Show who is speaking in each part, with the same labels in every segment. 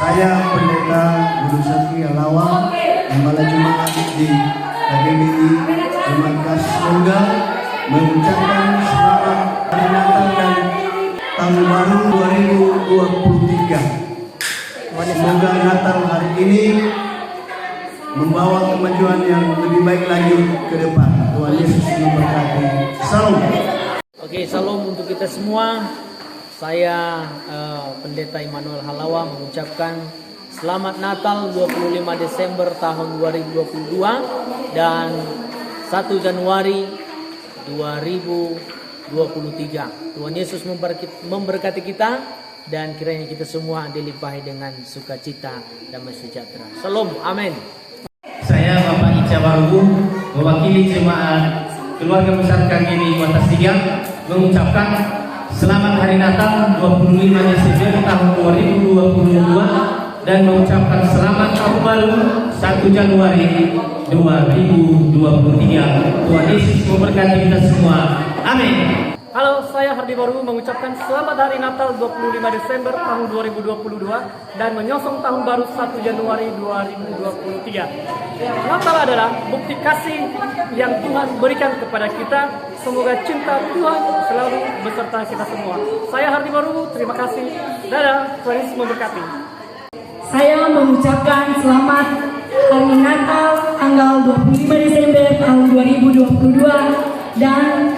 Speaker 1: Saya Pendeta Guru Saki Halawa, Gembala Jemaat di KGBI Jemaat Kasih Tunggal, mengucapkan selamat hari Natal dan Tahun Baru 2023. Semoga Natal hari ini membawa kemajuan yang lebih baik lagi ke depan. Tuhan Yesus memberkati. Salam.
Speaker 2: Oke, salam untuk kita semua. Saya Pendeta Immanuel Halawa mengucapkan Selamat Natal 25 Desember tahun 2022 dan 1 Januari 2023. Tuhan Yesus memberkati kita dan kiranya kita semua dilimpahi dengan sukacita dan sejahtera. Salam, amin.
Speaker 3: Saya Bapak Ica Baru, mewakili jemaat keluarga besar KGBI Kota Sigiang, mengucapkan Selamat Hari Natal 25 Desember tahun 2022 dan mengucapkan Selamat Tahun Baru 1 Januari 2023. Tuhan Yesus memberkati kita semua. Amin.
Speaker 4: Halo, saya Hardi Baru mengucapkan Selamat Hari Natal 25 Desember tahun 2022 dan menyongsong tahun baru 1 Januari 2023. Natal adalah bukti kasih yang Tuhan berikan kepada kita. Semoga cinta Tuhan selalu beserta kita semua. Saya Hardi Baru, terima kasih. Dadah, Tuhan Yesus memberkati.
Speaker 5: Saya mengucapkan Selamat Hari Natal tanggal 25 Desember tahun 2022 dan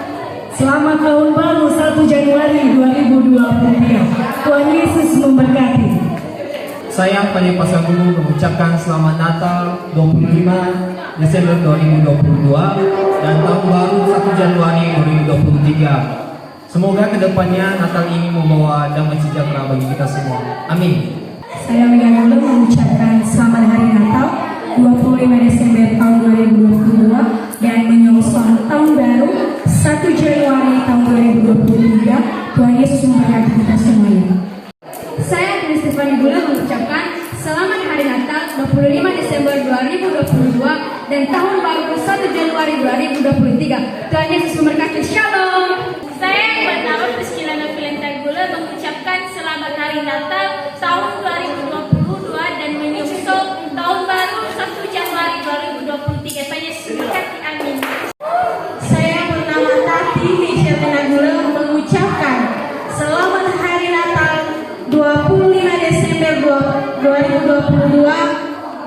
Speaker 5: Selamat Tahun Baru 1 Januari 2023. Tuhan Yesus memberkati.
Speaker 3: Saya Panjang Guru mengucapkan Selamat Natal 25 Desember 2022 dan Tahun Baru 1 Januari 2023. Semoga kedepannya Natal ini membawa damai sejahtera bagi kita semua. Amin.
Speaker 5: Saya Megan Gulu mengucapkan Selamat Hari Natal 25 Desember tahun 2022 dan menyongsong Tahun Baru 1 Januari tahun 2023. Tuhan Yesus memberkati kita semuanya.
Speaker 6: Saya Kristefani Gula mengucapkan Selamat Hari Natal 25 Desember 2022 dan Tahun Baru 1 Januari 2023. Tuhan Yesus memberkati. Shalom.
Speaker 7: Saya yang bernama Priscilla Novilenta Gula mengucapkan Selamat Hari Natal tahun 2022 dan menyongsong Tahun Baru 1 Januari 2023. Tuhan Yesus memberkati. Amin.
Speaker 5: Saya bernama Tati Nisha Penagula mengucapkan Selamat Hari Natal 25 Desember 2022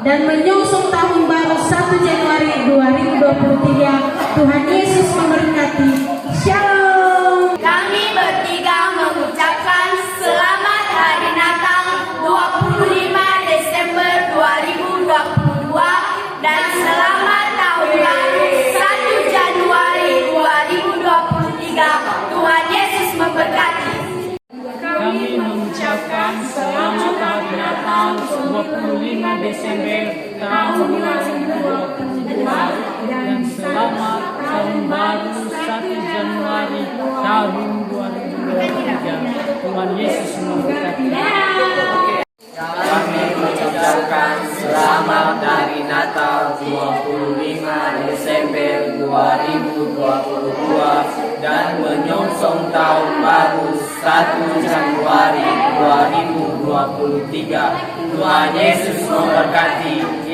Speaker 5: dan menyongsong Tahun Baru 1 Januari 2023. Tuhan Yesus memberkati. Shalom.
Speaker 7: Kami bertiga mengucapkan Selamat Hari Natal 25 Desember 2022 dan selamat Tahun Baru 1 Januari 2023. Tuhan Yesus memberkati.
Speaker 4: Kami mengucapkan Selamat Hari Natal 25 Desember tahun 2022 dan selamat Tahun Baru 1 Januari tahun 2023. Tuhan Yesus memberkati.
Speaker 8: Kami mengucapkan Selamat Hari Natal 25 Desember 2022 dan menyongsong Tahun Baru 1 Januari 2023. Tuhan Yesus memberkati.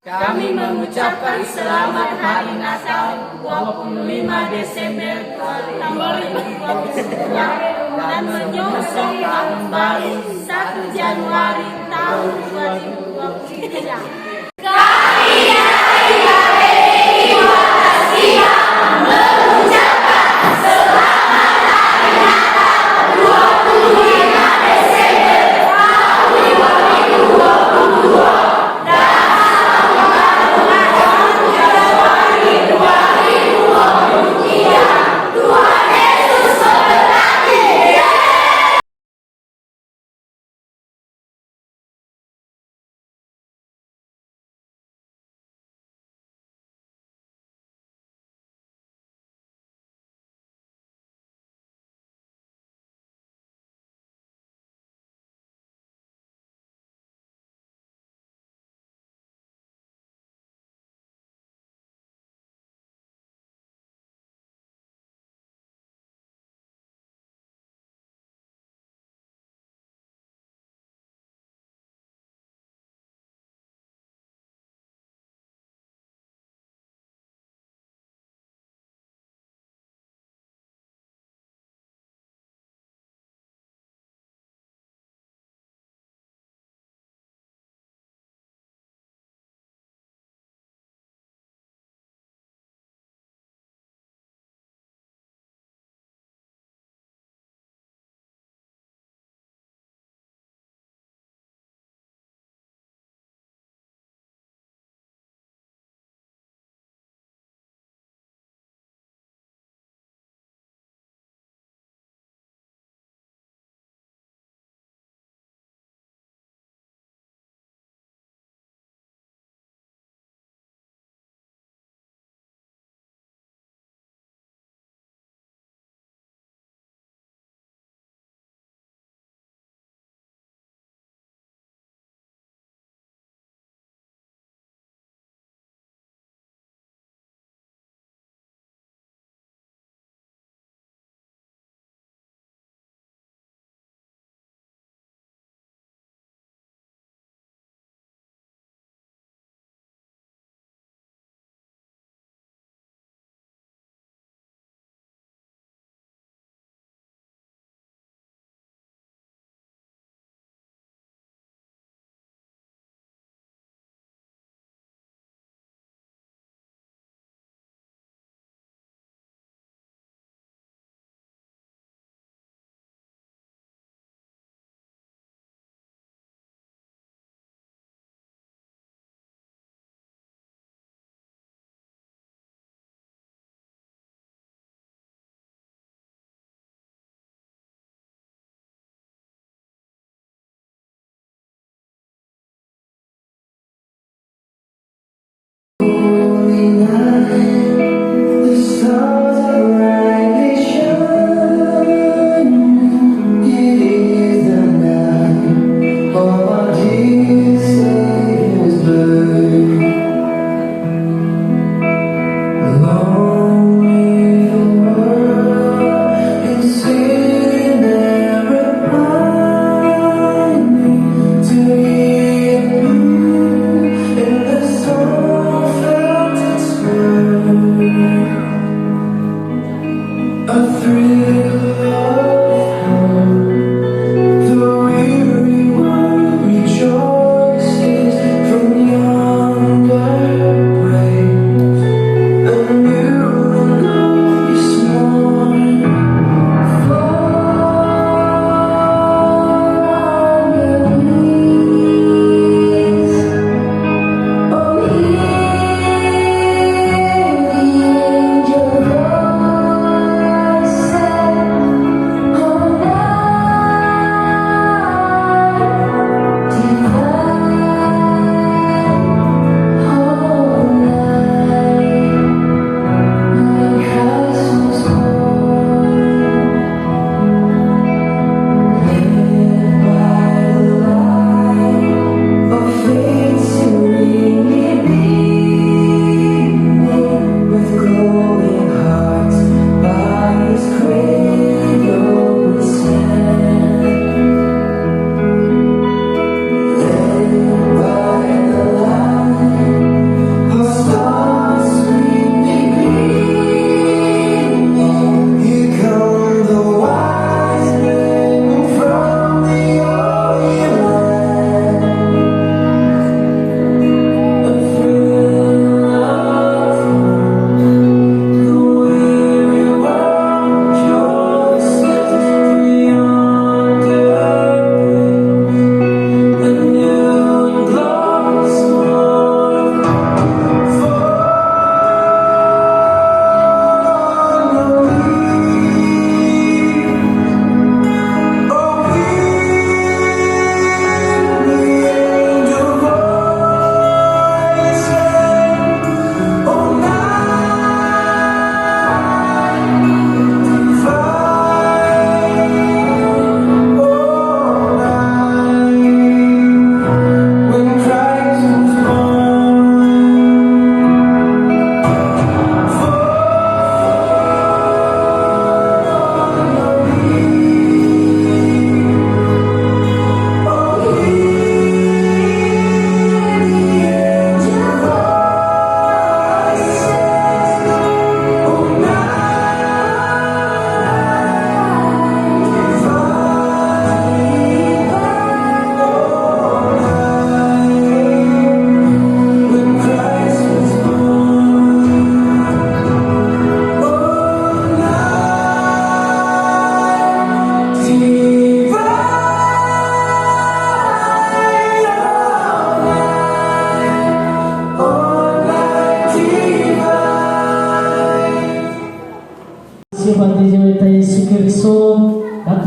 Speaker 4: Kami mengucapkan Selamat Hari Natal 25 Desember 2022 dan menyongsong Tahun Baru 1 Januari tahun 2023.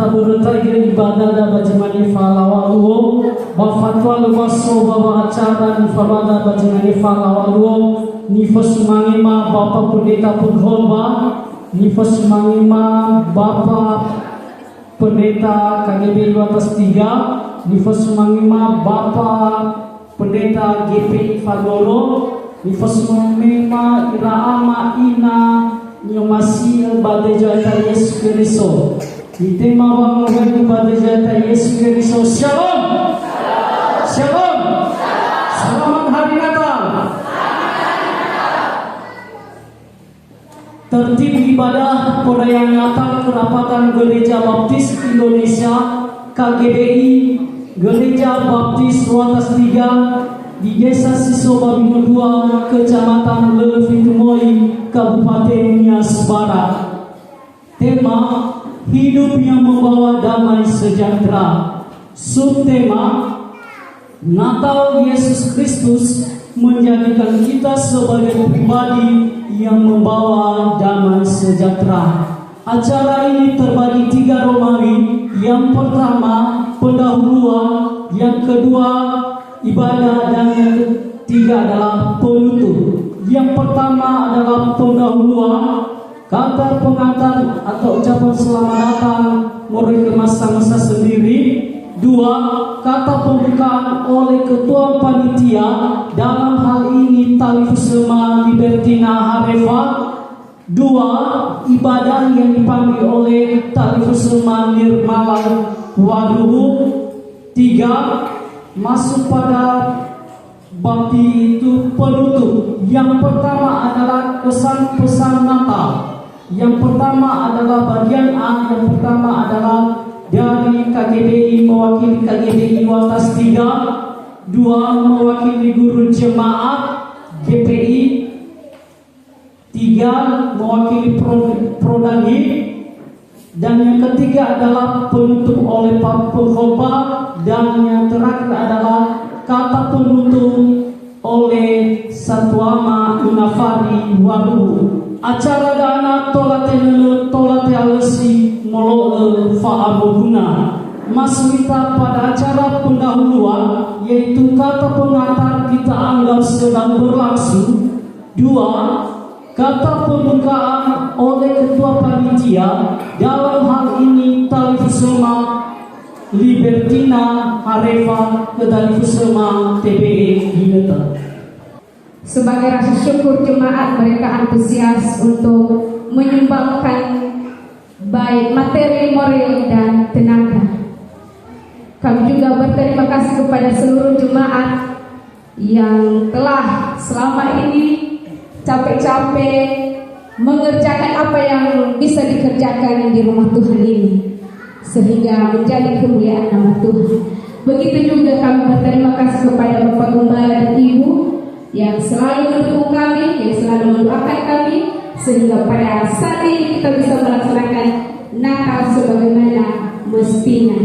Speaker 4: taburutagi ibadah da bajimani falawaluo bafatwa lumaso bawa acara ni fabada bajimani falawaluo ni fosmangima Bapak Pendeta Purholba ni fosmangima Bapak Pendeta KGBI Watas 3 ni fosmangima Bapak Pendeta GPI Fagolo ni fosmangima Iraama Ina Nyomasi Badeja Yesus Kristo. Di tema bangun Badeja Yesus Kristo. Shalom. Shalom. Selamat Hari Natal. Tertib ibadah perayaan Natal Kerapatan Gereja Baptis Indonesia KGBI Gereja Baptis Watas 3 di Desa Sisobabi 2, Kecamatan Levitumoi, Kabupaten Nias Barat. Tema hidup yang membawa damai sejahtera. Subtema Natal Yesus Kristus menjadikan kita sebagai pribadi yang membawa damai sejahtera. Acara ini terbagi 3 Romawi. Yang pertama pendahuluan, yang kedua ibadah, dan yang ketiga adalah penutup. Yang pertama adalah pendahuluan. Kata pengantar atau ucapan selamat datang mulai ke masa-masa sendiri. 2. Kata pembukaan oleh ketua panitia, dalam hal ini Tali Fusema Libertina Harefa. 2. Ibadah yang dipanggil oleh Tali Fusema Nirmala Waduhu. 3. Masuk pada bakti itu penutup. Yang pertama adalah pesan-pesan Natal. Yang pertama adalah bagian A. Yang pertama adalah dari KGBI mewakili KGBI Watas 3. 2. Mewakili guru jemaat GPI. 3. Mewakili Prodagi. Dan yang ketiga adalah penutup oleh Pak Pengkhotbah. Dan yang terakhir adalah kata penutup oleh Satuama Unafari Waduhu. Acara dana tolate alesi molo faabuguna. Masuk kita pada acara pendahuluan, yaitu kata pengantar kita anggap sedang berlangsung. 2. Kata pembukaan oleh ketua panitia, dalam hal ini Tali Fusema Libertina Harefa ke Tali Fusema TPE Unita.
Speaker 6: Sebagai rasa syukur jemaat, mereka antusias untuk menyumbangkan baik materi, moral, dan tenaga. Kami juga berterima kasih kepada seluruh jemaat yang telah selama ini capek-capek mengerjakan apa yang bisa dikerjakan di rumah Tuhan ini, sehingga menjadi kemuliaan nama Tuhan. Begitu juga kami berterima kasih kepada Bapak Gembala dan Ibu yang selalu mendukung kami, yang selalu mendoakan kami, sehingga pada saat ini kita bisa melaksanakan Natal sebagaimana mestinya.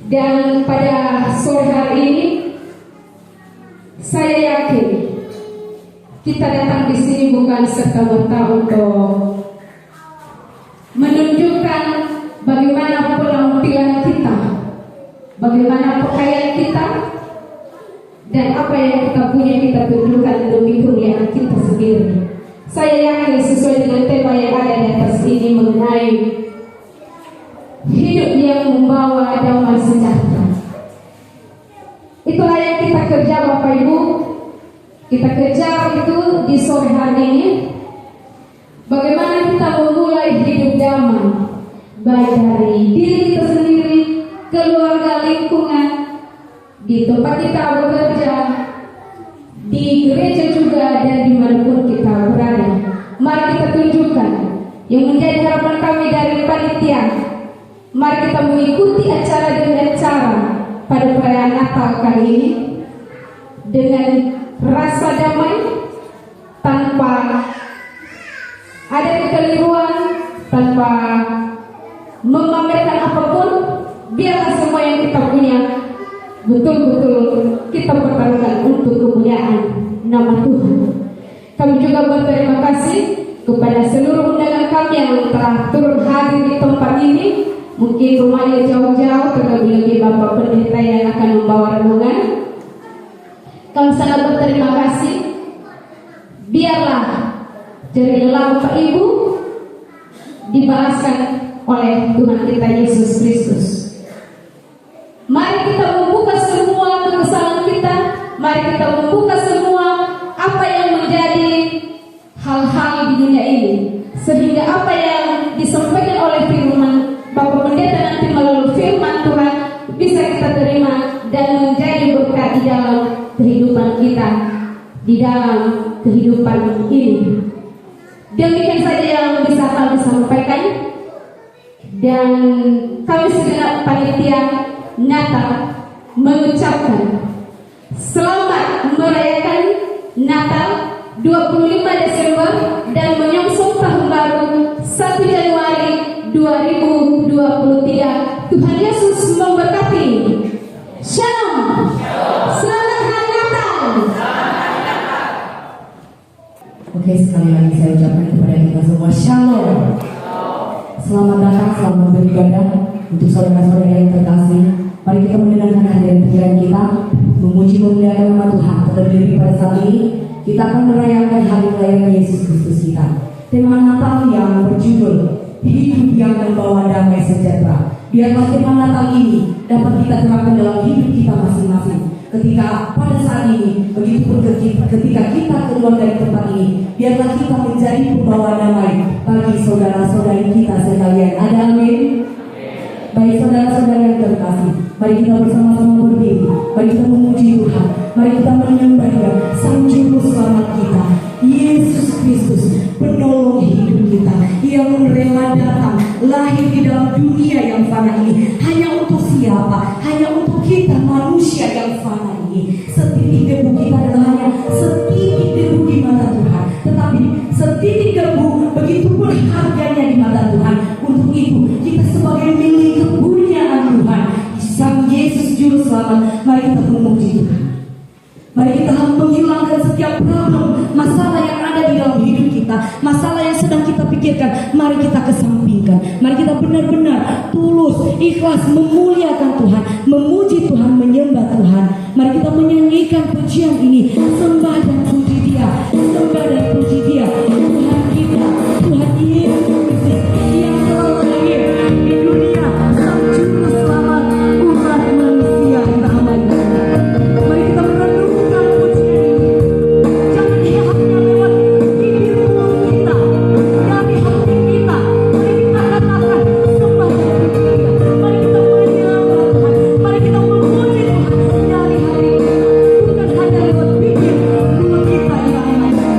Speaker 6: Dan pada sore hari ini, saya yakin kita datang di sini bukan serta-merta untuk menunjukkan bagaimana penampilan kita, bagaimana pakaian kita, dan apa yang kita punya kita tunjukkan demi kemuliaan kita sendiri. Saya yakin sesuai dengan tema yang ada di atas ini mengenai hidup yang membawa damai sejahtera. Itulah yang kita kerja Bapak Ibu. Kita kerja itu di sore hari ini. Bagaimana kita memulai hidup damai, baik dari diri kita sendiri, keluarga, lingkungan, di tempat kita bekerja, di gereja juga, dan dimanapun kita berada. Mari kita tunjukkan yang menjadi harapan kami dari panitia. Mari kita mengikuti acara dengan cara pada perayaan Natal kali ini dengan rasa damai, tanpa ada kekeliruan, tanpa memamerkan apapun. Biarlah semua yang kita punya betul-betul kita pertaruhkan untuk kemuliaan nama Tuhan. Kami juga berterima kasih kepada seluruh undangan kami yang telah turun hadir di tempat ini, Mungkin rumahnya jauh-jauh, terlebih-lebih Bapak Pendeta yang akan membawa renungan. Kami sangat berterima kasih. Biarlah dari lelah Bapak Ibu dibalaskan oleh Tuhan kita Yesus Kristus. Mari kita membuka semua kekesalan kita. Mari kita membuka semua apa yang menjadi hal-hal di dunia ini, sehingga apa yang disampaikan oleh firman Bapak Pendeta nanti melalui firman Tuhan bisa kita terima dan menjadi berkat di dalam kehidupan kita, di dalam kehidupan ini. Demikian saja yang bisa kami sampaikan, dan kami segenap panitia Natal mengucapkan selamat merayakan Natal 25 Desember dan menyongsong tahun baru 1 Januari 2023. Tuhan Yesus memberkati. Shalom. Selamat Hari Natal.
Speaker 5: Oke, sekali lagi saya ucapkan kepada kita semua Shalom. Selamat datang, selamat beribadah. Untuk saudara-saudara yang terkasih, mari kita mendengarkan hadirat pikiran kita, memuji memuliakan nama Tuhan. Terlebih pada saat ini kita akan merayakan hari kelahiran Yesus Kristus kita. Tema Natal yang berjudul Hidup yang Membawa Damai Sejahtera. Biarlah tema Natal ini dapat kita terapkan dalam hidup kita masing-masing. Ketika pada saat ini, begitupun ketika kita keluar dari tempat ini, biarlah kita menjadi pembawa damai bagi saudara-saudari kita sekalian. Ada amin? Baik saudara-saudara yang terkasih, mari kita bersama-sama berdiri, mari kita memuji Tuhan, mari kita menyembah Dia, Sang Juru Selamat kita, Yesus Kristus, penolong hidup kita, yang rela datang, lahir di dalam dunia yang fana ini. Hanya untuk siapa? Hanya untuk kita manusia yang fana ini. Setitik debu kita adalah hanya setitik debu di mata Tuhan, tetapi setitik debu begitu pun harganya di mata Tuhan. Untuk itu kita sebagai milik kepunyaan Tuhan, Sang Yesus Juru Selamat, mari kita memuji Tuhan. Mari kita menghilangkan setiap problem, masalah yang ada di dalam hidup kita, masalah yang sedang kita pikirkan, mari kita kesampingkan. Mari kita benar-benar tulus, ikhlas memuliakan Tuhan, memuji Tuhan, menyembah Tuhan. Mari kita menyanyikan pujian ini, sembah dan puji Dia, sembah dan puji Dia, Tuhan kita, Tuhan Yesus yang telah lahir di dunia, Sang Juru Selamat umat manusia yang ramai. Mari kita merenungkan pujian ini. Jangan dihapuskan lewat bibir mulut kita, dari hati kita. Mari kita katakan sembah dan puji Dia. Mari kita menyembah Tuhan, mari kita memuji Tuhan dari hari ini. Bukan hanya lewat bibir mulut kita yang ramai.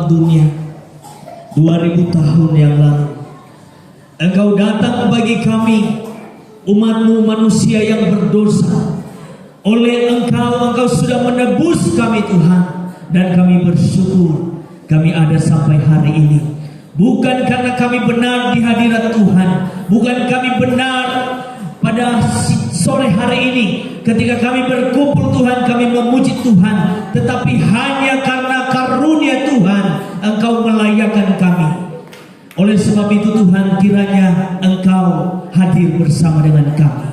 Speaker 9: alam dunia 2000 tahun yang lalu. Engkau datang bagi kami, umat-Mu manusia yang berdosa. Oleh Engkau sudah menebus kami Tuhan, dan kami bersyukur kami ada sampai hari ini. Bukan karena kami benar di hadirat Tuhan, bukan kami benar pada sore hari ini ketika kami berkumpul Tuhan, kami memuji Tuhan, tetapi hanya karena karunia Tuhan Engkau melayakkan kami. Oleh sebab itu Tuhan, kiranya Engkau hadir bersama dengan kami.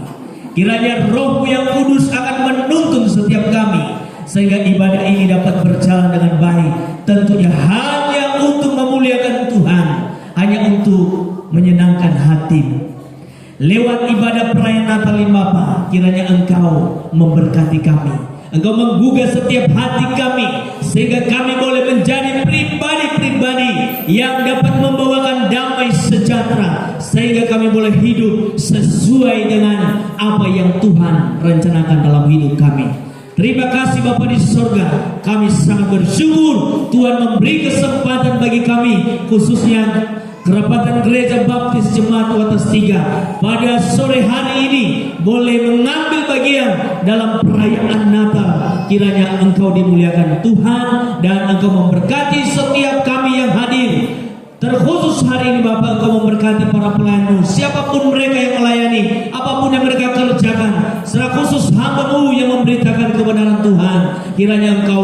Speaker 9: Kiranya Roh-Mu yang kudus akan menuntun setiap kami, sehingga ibadah ini dapat berjalan dengan baik. Tentunya hanya untuk memuliakan Tuhan, hanya untuk menyenangkan hati-Mu. Lewat ibadah perayaan Natal ini Bapa, kiranya Engkau memberkati kami. Engkau menggugah setiap hati kami, sehingga kami boleh menjadi pribadi-pribadi yang dapat membawakan damai sejahtera, sehingga kami boleh hidup sesuai dengan apa yang Tuhan rencanakan dalam hidup kami. Terima kasih Bapa di surga. Kami sangat bersyukur Tuhan memberi kesempatan bagi kami, khususnya Kerapatan Gereja Baptis Jemaat Watas 3 pada sore hari ini boleh mengambil bagian dalam perayaan Natal. Kiranya Engkau dimuliakan Tuhan, dan Engkau memberkati setiap kami yang hadir. Terkhusus hari ini Bapak, Engkau memberkati para pelayan-Mu, siapapun mereka yang melayani, apapun yang mereka kerjakan. Secara khusus hamba-Mu yang memberitakan kebenaran Tuhan, kiranya Engkau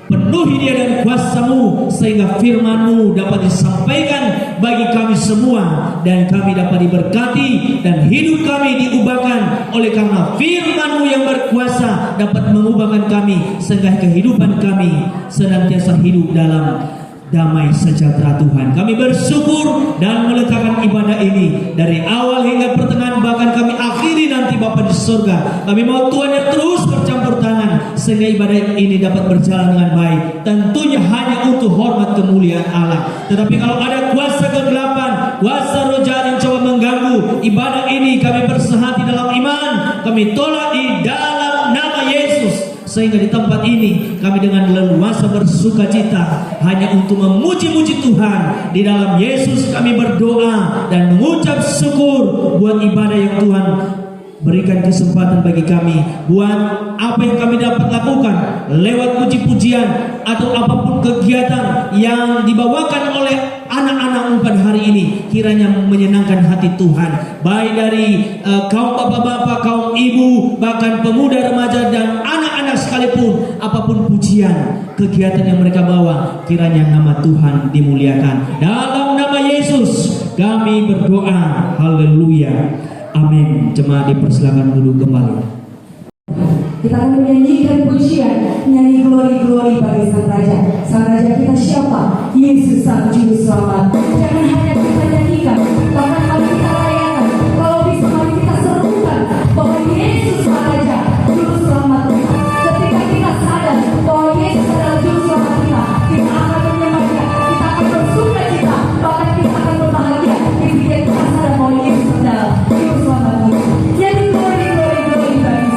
Speaker 9: penuhi dia dan kuasa-Mu, sehingga firman-Mu dapat disampaikan bagi kami semua, dan kami dapat diberkati, dan hidup kami diubahkan oleh karena firman-Mu yang berkuasa dapat mengubahkan kami, sehingga kehidupan kami senantiasa hidup dalam damai sejahtera Tuhan. Kami bersyukur dan meletakkan ibadah ini dari awal hingga pertengahan, bahkan kami akhiri nanti Bapa di surga. Kami mau Tuhan yang terus bercampur tangan, sehingga ibadah ini dapat berjalan dengan baik. Tentunya hanya untuk hormat kemuliaan Allah. Tetapi kalau ada kuasa kegelapan, kuasa roh jahat yang coba mengganggu ibadah ini, kami bersehati dalam iman, kami tolak di dalam nama Yesus. Sehingga di tempat ini kami dengan leluasa bersuka cita hanya untuk memuji-muji Tuhan. Di dalam Yesus kami berdoa dan mengucap syukur buat ibadah yang Tuhan berikan kesempatan bagi kami, buat apa yang kami dapat lakukan lewat puji-pujian atau apapun kegiatan yang dibawakan oleh anak-anak pada hari ini. Kiranya menyenangkan hati Tuhan, baik dari kaum bapak-bapak, kaum ibu, bahkan pemuda, remaja, dan anak-anak sekalipun. Apapun pujian, kegiatan yang mereka bawa, kiranya nama Tuhan dimuliakan. Dalam nama Yesus kami berdoa, haleluya, amin. Jemaat dipersilakan dulu kembali.
Speaker 5: Kita akan menyanyikan pujian, nyanyi glori-glori bagi Sang Raja. Sang Raja kita siapa? Yesus Sang Juru Selamat. Jangan hanya kita nyanyikan, bahkan mari kita layakan. Kalau bisa mari kita serukan bahwa Yesus Sang Raja, Juru Selamat kita. Ketika kita sadar bahwa Yesus adalah Juru Selamat kita akan menyembah Dia, kita akan bersuka cita, bahkan kita akan berbahagia ketika kita sadar bahwa Yesus adalah Juru Selamat kita. Jadi glori-glori bagi Sang Raja.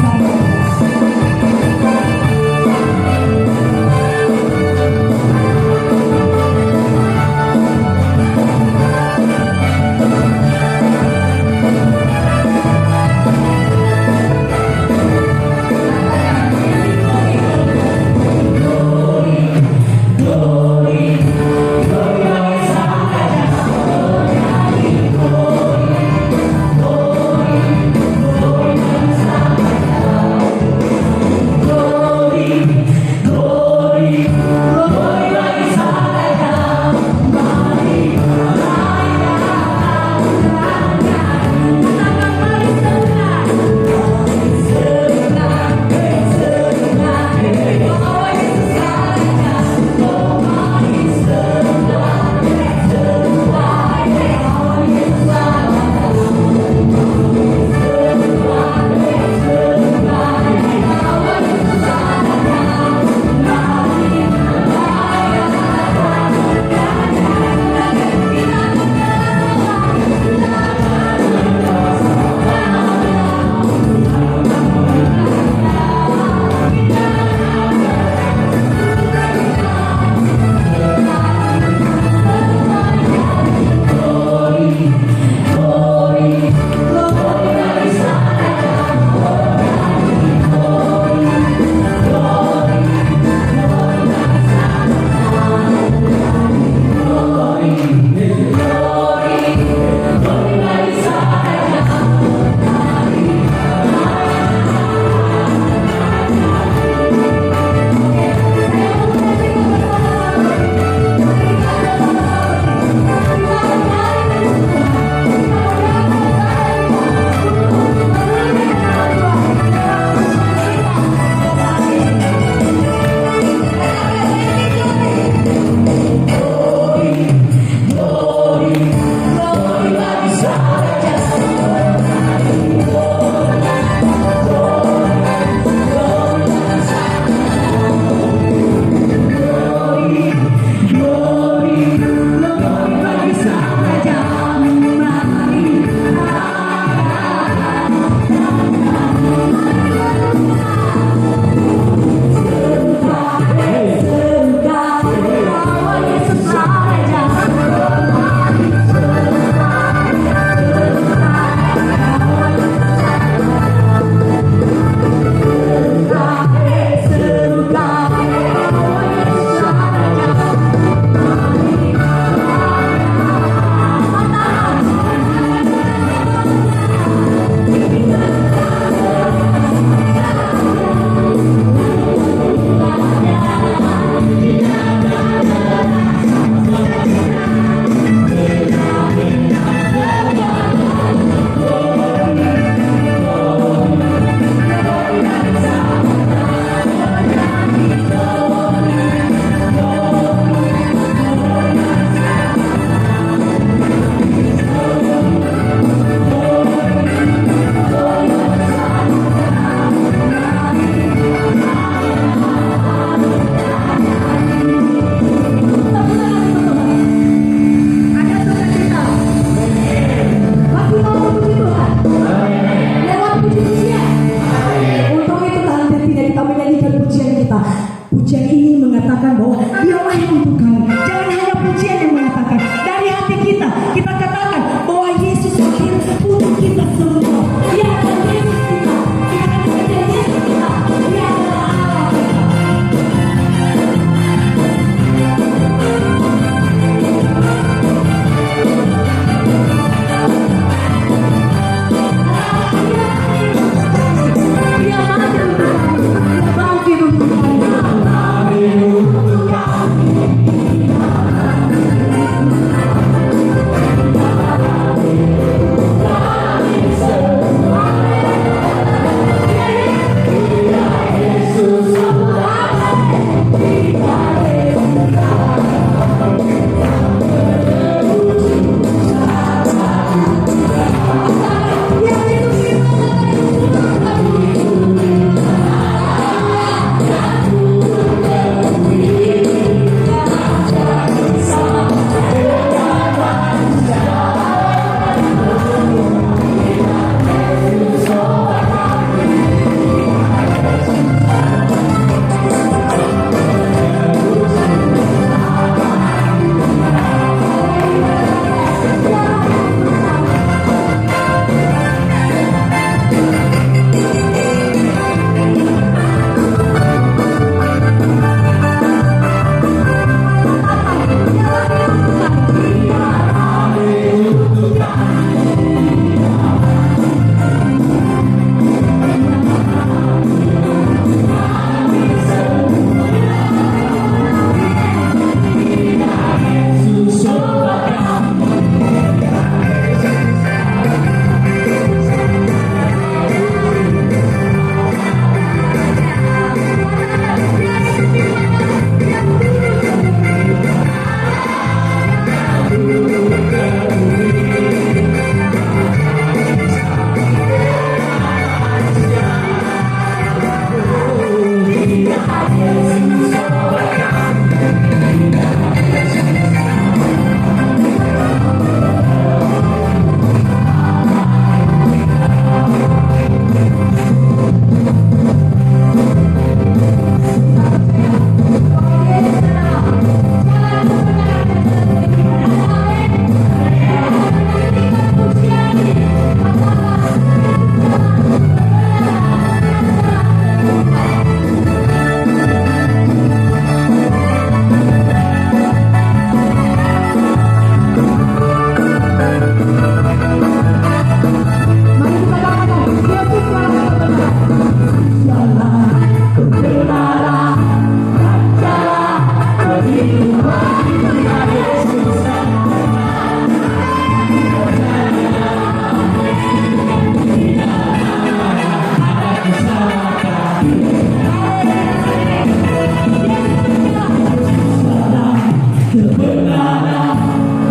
Speaker 9: kebenaran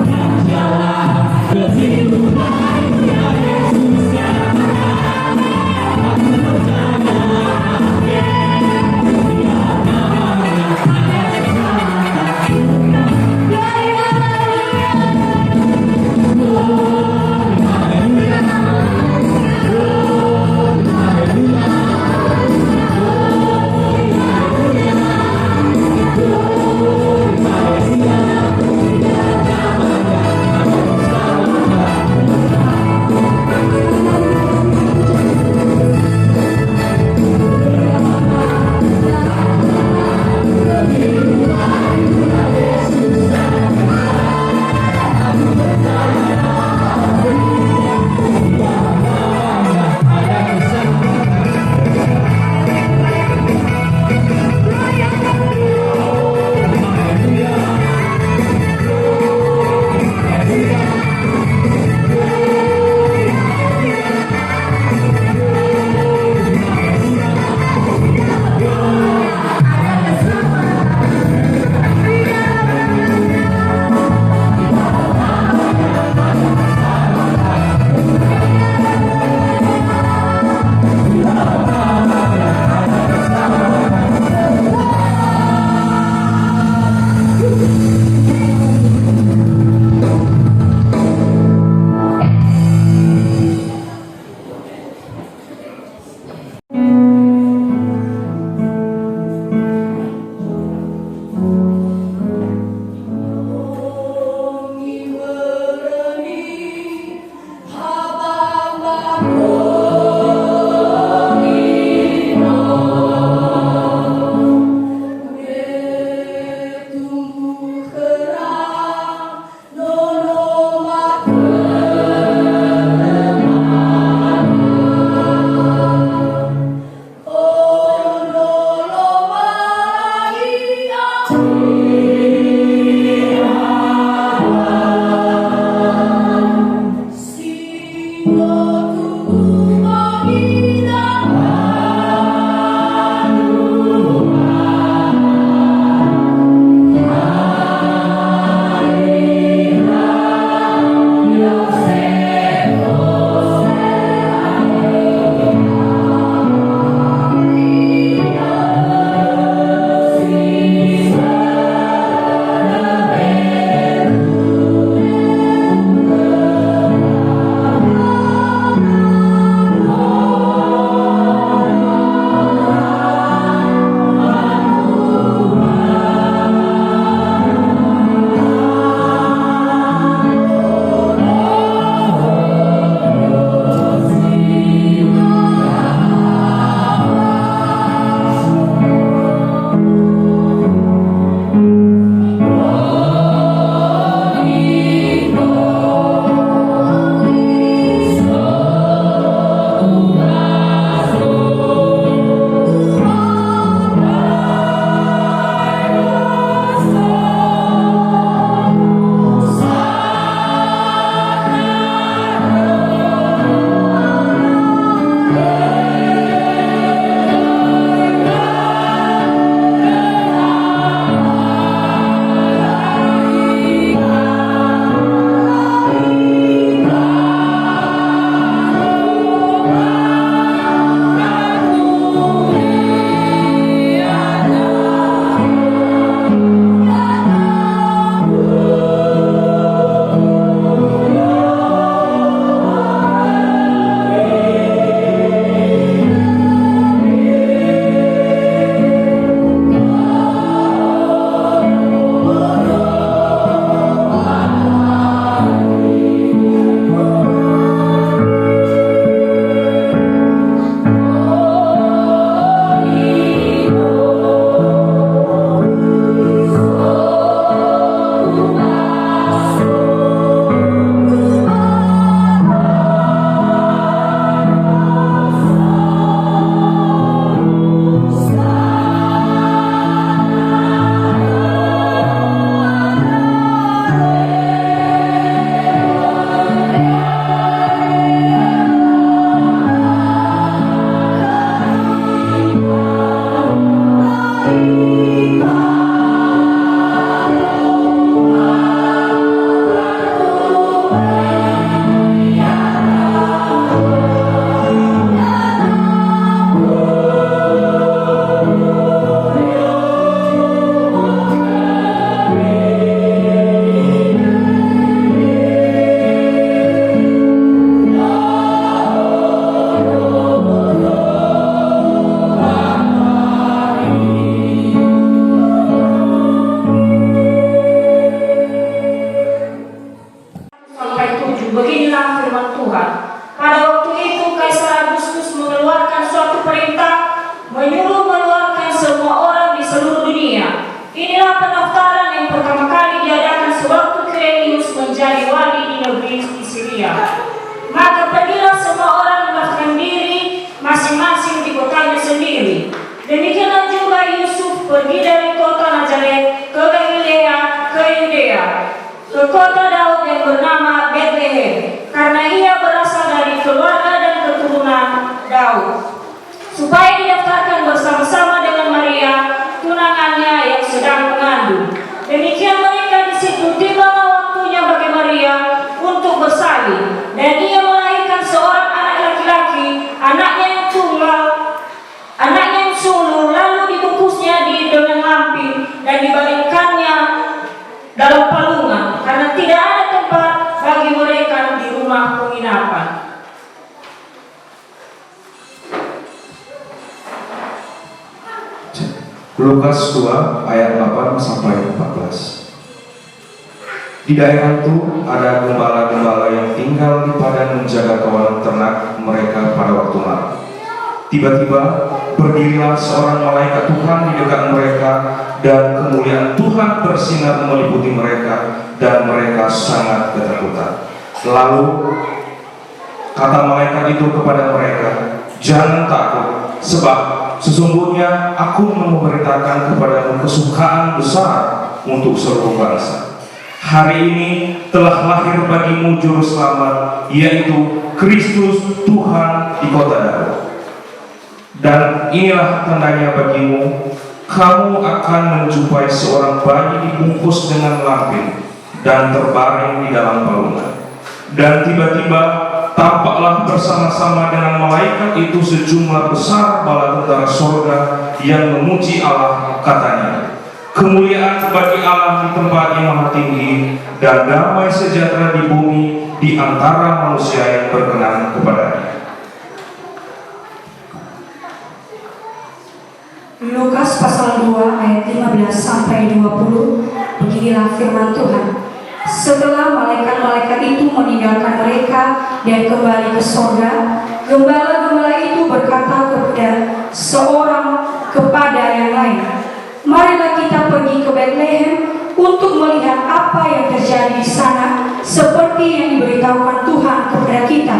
Speaker 9: dan jalan kehidupan ya Yesus yang terang. Aku percaya
Speaker 5: Haleluya.
Speaker 10: ke kota Daud yang bernama Bethlehem, karena ia berasal dari keluarga dan keturunan Daud, supaya didaftarkan bersama-sama dengan Maria, tunangannya yang sedang mengandung. Demikian mereka di situ, tibalah waktunya bagi Maria untuk bersalin, dan ia melahirkan seorang anak laki-laki, anaknya yang sulung, lalu dibungkusnya dengan lampin dan dibaringkannya dalam palungan, karena tidak ada tempat bagi mereka di rumah penginapan.
Speaker 11: Lukas 2 ayat 8 sampai 14. Di daerah itu ada gembala-gembala yang tinggal di padang menjaga kawanan ternak mereka pada waktu malam. Tiba-tiba berdirilah seorang malaikat Tuhan di dekat mereka, dan kemuliaan Tuhan bersinar meliputi mereka, dan mereka sangat ketakutan. Lalu kata malaikat itu kepada mereka, "Jangan takut, sebab sesungguhnya aku memberitakan kepadamu kesukaan besar untuk seluruh bangsa. Hari ini telah lahir bagimu juru selamat, yaitu Kristus Tuhan di kota Daud. Dan inilah tandanya bagimu, kamu akan menjumpai seorang bayi dibungkus dengan lampin dan terbaring di dalam palungan. Dan tiba-tiba tampaklah bersama-sama dengan malaikat itu sejumlah besar bala tentara sorga yang memuji Allah, katanya, kemuliaan bagi Allah di tempat yang maha tinggi, dan damai sejahtera di bumi di antara manusia yang berkenan kepadanya."
Speaker 5: Lukas pasal 2 ayat 15 sampai 20. Beginilah firman Tuhan. Setelah malaikat-malaikat itu meninggalkan mereka dan kembali ke sorga, gembala-gembala itu berkata kepada yang lain, "Marilah kita pergi ke Bethlehem untuk melihat apa yang terjadi di sana, seperti yang diberitahukan Tuhan kepada kita."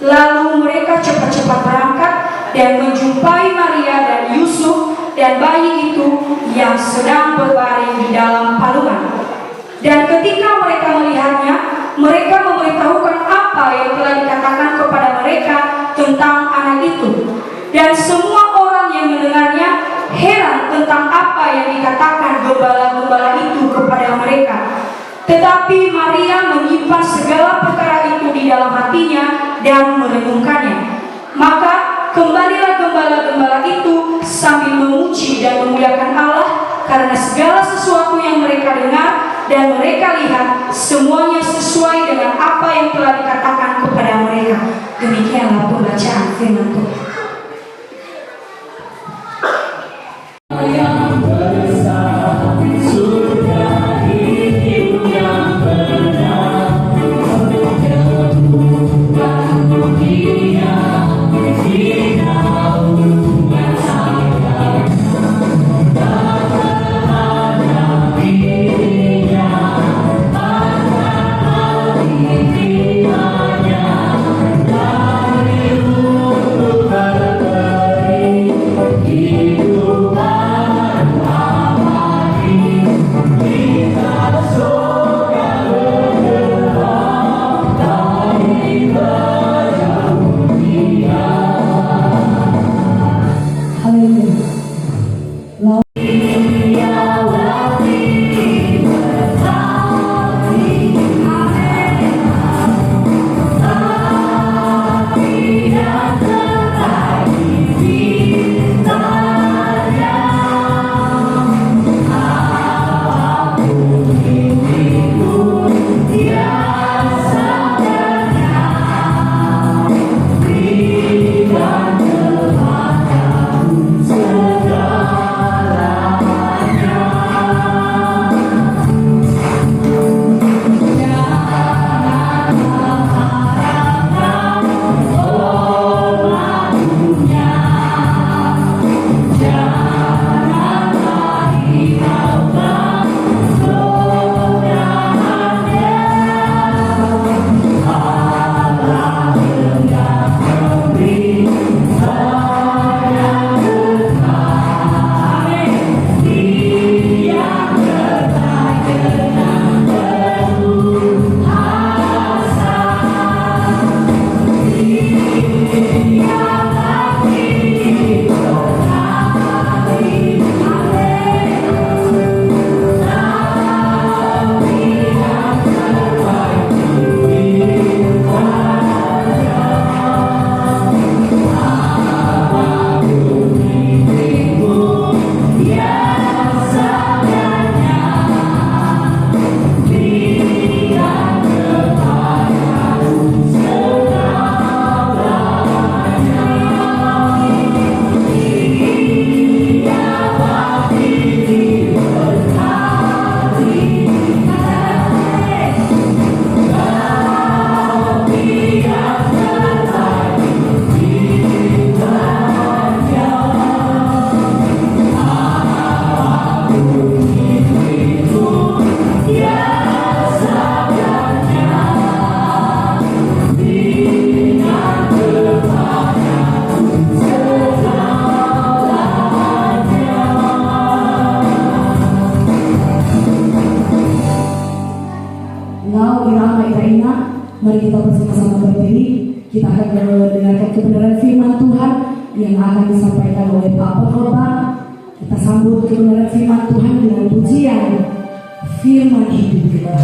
Speaker 5: Lalu mereka cepat-cepat berangkat dan menjumpai Maria dan Yusuf dan bayi itu yang sedang berbaring di dalam palungan. Dan ketika mereka melihatnya, mereka memberitahukan apa yang telah dikatakan kepada mereka tentang anak itu. Dan semua orang yang mendengarnya heran tentang apa yang dikatakan gembala-gembala itu kepada mereka. Tetapi Maria menyimpan segala perkara itu di dalam hatinya dan merenungkannya. Maka kembalilah gembala-gembala itu sambil memuji dan memuliakan Allah, karena segala sesuatu yang mereka dengar dan mereka lihat semuanya sesuai dengan apa yang telah dikatakan kepada mereka. Demikianlah pembacaan firman Tuhan.
Speaker 10: Tuhan
Speaker 5: Engkau irama iraina, mari kita bersama-sama berdiri. Kita akan mendengarkan kebenaran firman Tuhan yang akan disampaikan oleh Pak Pengkhotbah. Kita sambut kebenaran firman Tuhan dengan pujian firman hidup kita.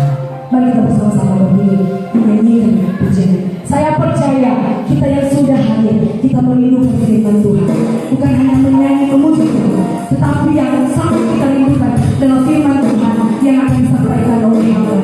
Speaker 5: Mari kita bersama-sama berdiri menyanyikan pujian. Saya percaya kita yang sudah hadir, kita merindukan firman Tuhan. Bukan hanya menyanyi memuji Tuhan, tetapi yang sangat kita rindukan adalah firman Tuhan yang akan disampaikan oleh hamba.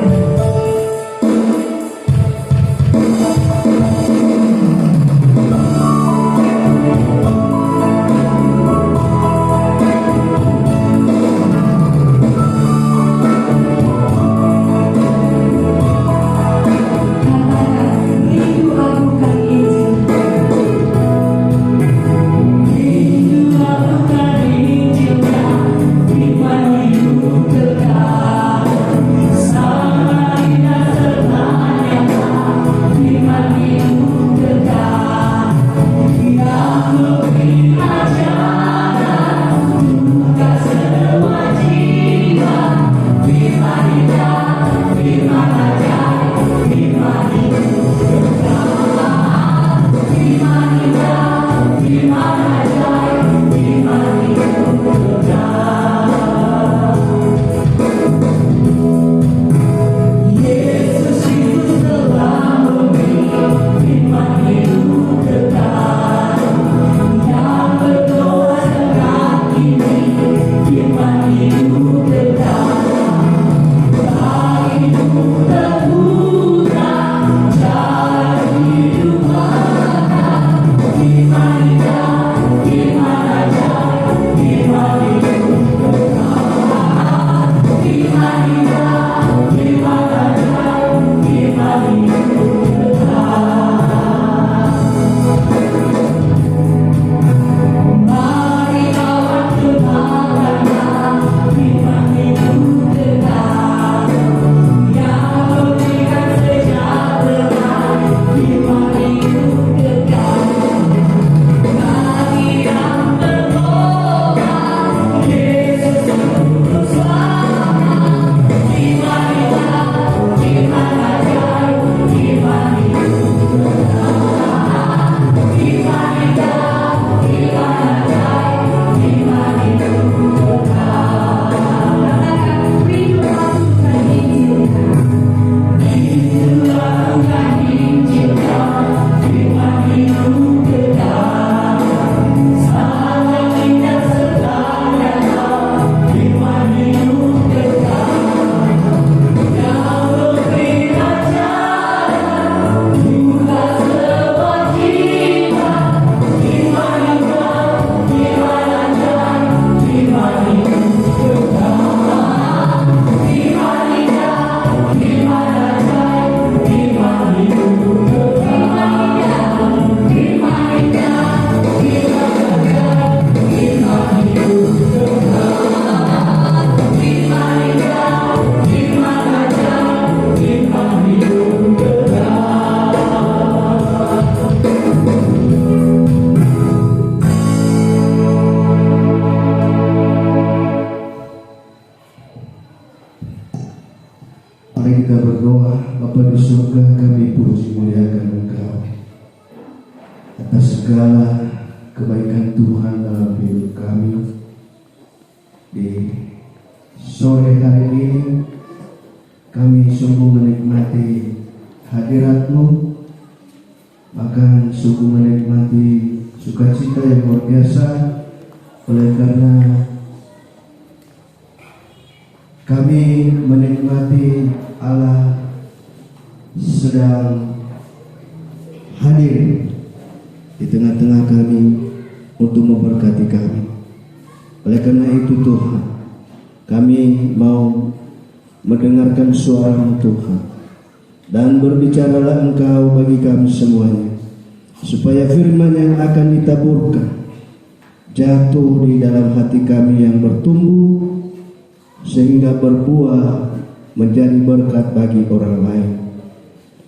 Speaker 1: Mari kita berdoa. Bapa di surga, kami puji muliakan Engkau atas segala kebaikan Tuhan dalam hidup kami. Di sore hari ini kami sungguh menikmati hadirat-Mu, bahkan sungguh menikmati sukacita yang luar biasa, oleh karena kami menikmati Allah sedang hadir di tengah-tengah kami untuk memberkati kami. Oleh karena itu Tuhan, kami mau mendengarkan suara Tuhan, dan berbicaralah Engkau bagi kami semuanya, supaya firman yang akan ditaburkan jatuh di dalam hati kami yang bertumbuh, sehingga berbuah menjadi berkat bagi orang lain.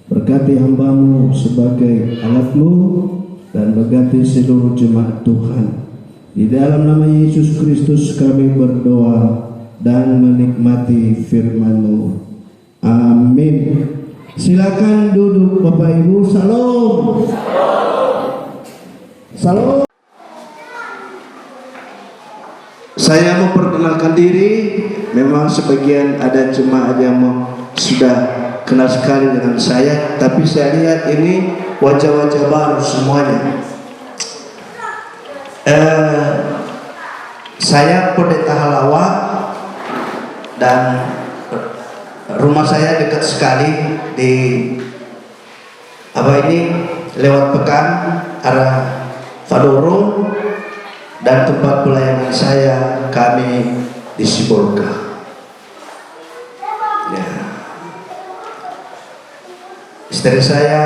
Speaker 1: Berkati hamba-Mu sebagai alat-Mu, dan berkati seluruh jemaat Tuhan. Di dalam nama Yesus Kristus kami berdoa dan menikmati firman-Mu. Amin. Silakan duduk Bapak Ibu. Salam. Salam. Saya mau perkenalkan diri. Memang sebagian ada jemaat yang sudah kenal sekali dengan saya, tapi saya lihat ini wajah-wajah baru semuanya. Saya Pendeta Halawa dan rumah saya dekat sekali di lewat Pekan arah Fadoro, dan tempat pelayanan saya kami di Sibolga. Ya. Istri saya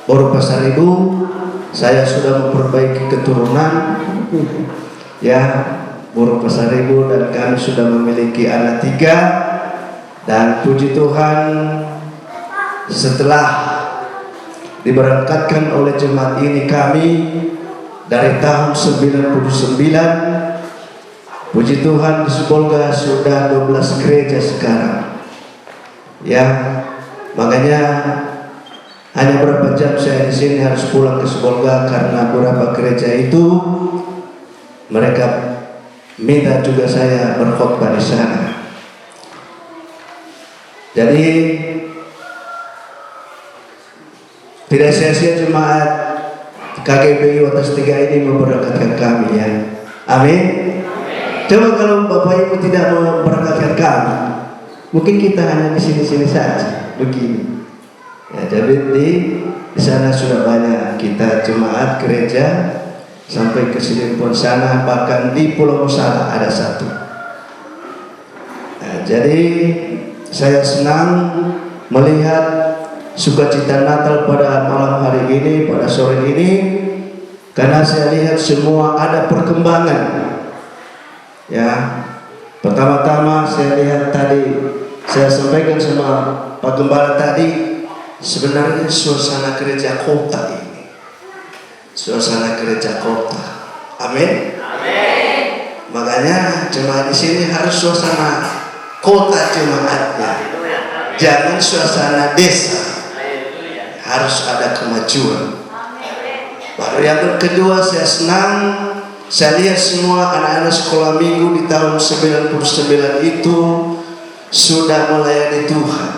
Speaker 1: baru Pasaribu, saya sudah memperbaiki keturunan, ya, baru Pasaribu, dan kami sudah memiliki anak 3, dan puji Tuhan setelah diberangkatkan oleh jemaat ini kami dari tahun 99, puji Tuhan di Sibolga sudah 12 gereja sekarang, ya. Makanya hanya berapa jam saya di sini harus pulang ke Sibolga karena beberapa gereja itu mereka minta juga saya berkhotbah di sana. Jadi tidak sia-sia jemaat KGBI Watas 3 ini memberkatkan kami, ya. Amin. Coba kalau Bapak Ibu tidak memberkatkan kami, mungkin kita hanya di sini-sini saja begini. Ya, jadi di sana sudah banyak kita jemaat gereja sampai ke Silimpon sana, bahkan di Pulau Musara ada satu. Nah, jadi saya senang melihat sukacita Natal pada malam hari ini, pada sore ini, karena saya lihat semua ada perkembangan. Ya, pertama-tama saya lihat tadi, saya sampaikan sama Pak Gembala tadi, sebenarnya suasana gereja kota ini, suasana gereja kota. Amin. Amin. Makanya jemaat di sini harus suasana kota jemaatnya, jangan suasana desa. Harus ada kemajuan. Baru yang kedua, saya senang saya lihat semua anak-anak sekolah minggu di tahun 99 itu sudah melayani Tuhan.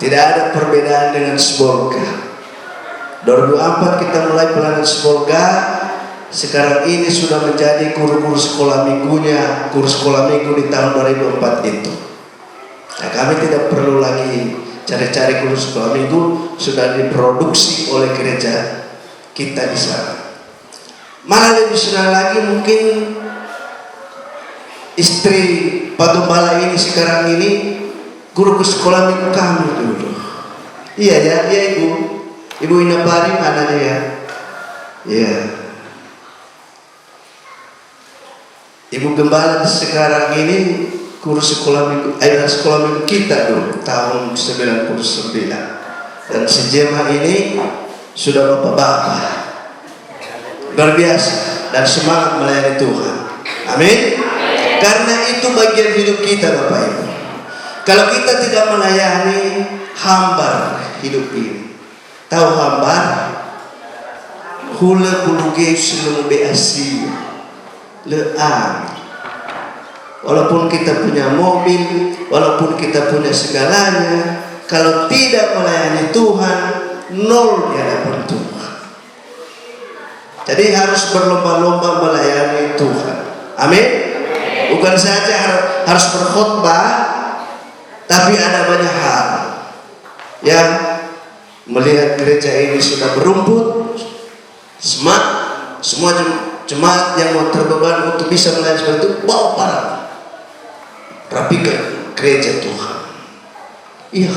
Speaker 1: Tidak ada perbedaan dengan Sibolga. 2004 kita mulai pelayanan Sibolga. Sekarang ini sudah menjadi guru-guru sekolah minggunya, guru sekolah minggu di tahun 2004 itu. Nah, kami tidak perlu lagi cari-cari guru sekolah minggu, sudah diproduksi oleh gereja kita di sana. Malah lebih senang lagi mungkin istri Pak Gembala ini sekarang ini guru sekolah minggu kami dulu. Iya ya, iya Ibu Ina Pari mana ya? Iya. Ibu Gembala sekarang ini guru sekolah minggu, sekolah minggu kita dulu tahun 99, dan sejemaah ini sudah bapak-bapak luar biasa dan semangat melayani Tuhan. Amin. Karena itu bagian hidup kita Bapak Ibu. Kalau kita tidak melayani, hambar hidup ini. Tahu hambar? Hula buluge selung beasi leang. Walaupun kita punya mobil, walaupun kita punya segalanya, kalau tidak melayani Tuhan, nol di hadapan Tuhan. Jadi harus berlomba-lomba melayani Tuhan. Amin. Bukan saja harus berkhotbah, tapi ada banyak hal yang melihat gereja ini sudah berumput, semua jemaat yang mau terbeban untuk bisa melayani seperti itu, bawa para rapikan gereja Tuhan. Iya.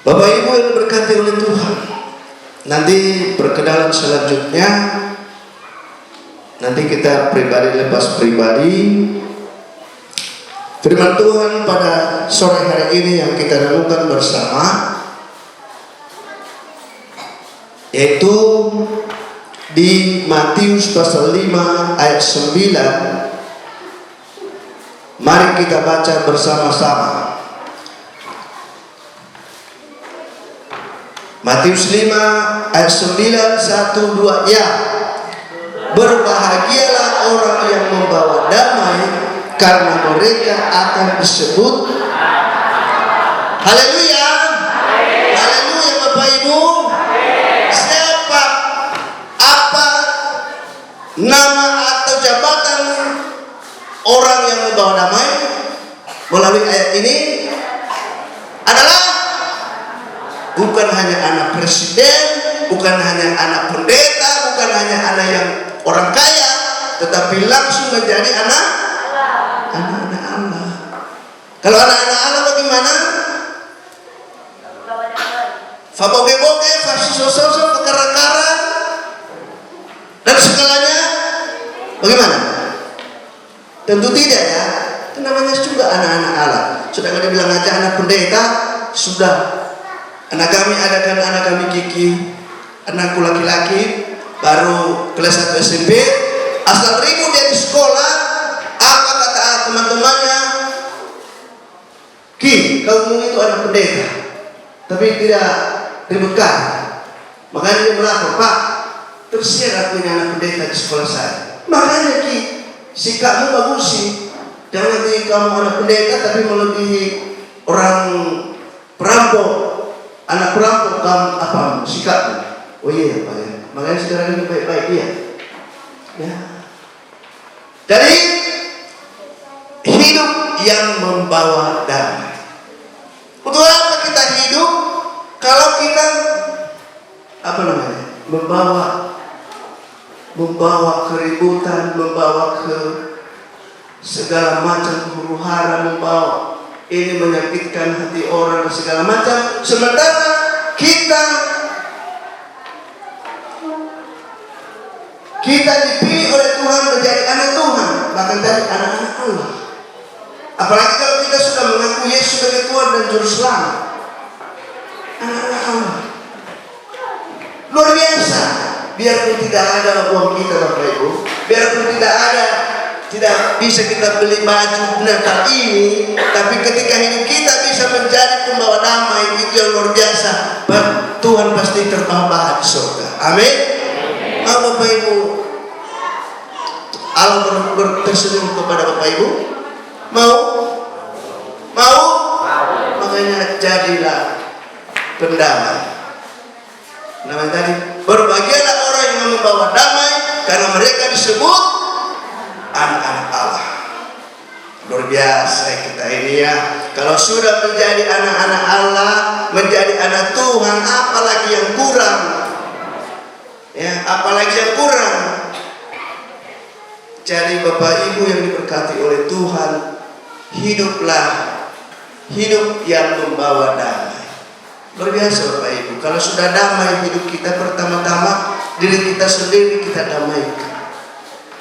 Speaker 1: Bapak Ibu yang diberkati oleh Tuhan, nanti perkenalan selanjutnya, nanti kita pribadi lepas pribadi. Firman Tuhan pada sore hari ini yang kita renungkan bersama, yaitu di Matius pasal 5 ayat 9 Mari kita baca bersama-sama. Matius 5 ayat 9, 1, 2. Ya, berbahagialah orang yang membawa damai, karena mereka akan disebut. Haleluya. Haleluya Bapak Ibu. Siapa, apa nama atau jabatan orang yang membawa damai melalui ayat ini? Adalah bukan hanya anak presiden, bukan hanya anak pendeta, bukan hanya anak yang orang kaya, tetapi langsung menjadi anak-anak Allah. Kalau anak-anak Allah bagaimana? Faboge-boge, fasisososo, kekara-kara, dan segalanya bagaimana? Tentu tidak ya. Itu namanya juga anak-anak Allah. Sudah kali bilang aja anak pendeta, sudah. Anak kami adakan anak kami Kiki, anakku laki-laki, baru kelas 1 SMP, asal ribut dia di sekolah. Apa kata teman-temannya? Ki, kamu itu anak pendeta, tapi tidak ributkan. Makanya dia melapor, Pak, tersiar aku ini anak pendeta di sekolah saya. Makanya Ki, sikapmu bagus sih. Jangan nanti kamu anak pendeta tapi melebihi orang perampok. Anak perampok kamu apa sikapmu? Oh iya Pak ya. Makanya sekarang ini baik-baik dia. Ya. Jadi hidup yang membawa damai. Untuk apa kita hidup? Kalau kita apa namanya? Membawa keributan, membawa ke segala macam huru-hara, membawa ini menyakitkan hati orang segala macam. Sementara kita dipilih oleh Tuhan menjadi anak Tuhan, bahkan dari anak-anak Allah. Apalagi kalau kita sudah mengaku Yesus sebagai Tuhan dan Juru Selamat, anak-anak Allah. Luar biasa. Biarpun tidak ada uang kita Bapak Ibu, biarpun tidak bisa kita beli baju Natal ini, tapi ketika hidup kita bisa menjadi pembawa damai, itu yang luar biasa. Tuhan pasti terbahak di surga. Amin. Mau Bapak Ibu Allah bertersenyum kepada Bapak Ibu? Mau? Makanya jadilah pendamai. Namanya tadi, berbahagialah orang yang membawa damai, karena mereka disebut anak-anak Allah. Luar biasa kita ini ya. Kalau sudah menjadi anak-anak Allah, menjadi anak Tuhan, apalagi yang kurang? Ya, apalagi yang kurang? Jadi Bapak Ibu yang diberkati oleh Tuhan, hiduplah hidup yang membawa damai. Luar biasa Bapak Ibu. Kalau sudah damai hidup kita, pertama-tama diri kita sendiri kita damaikan.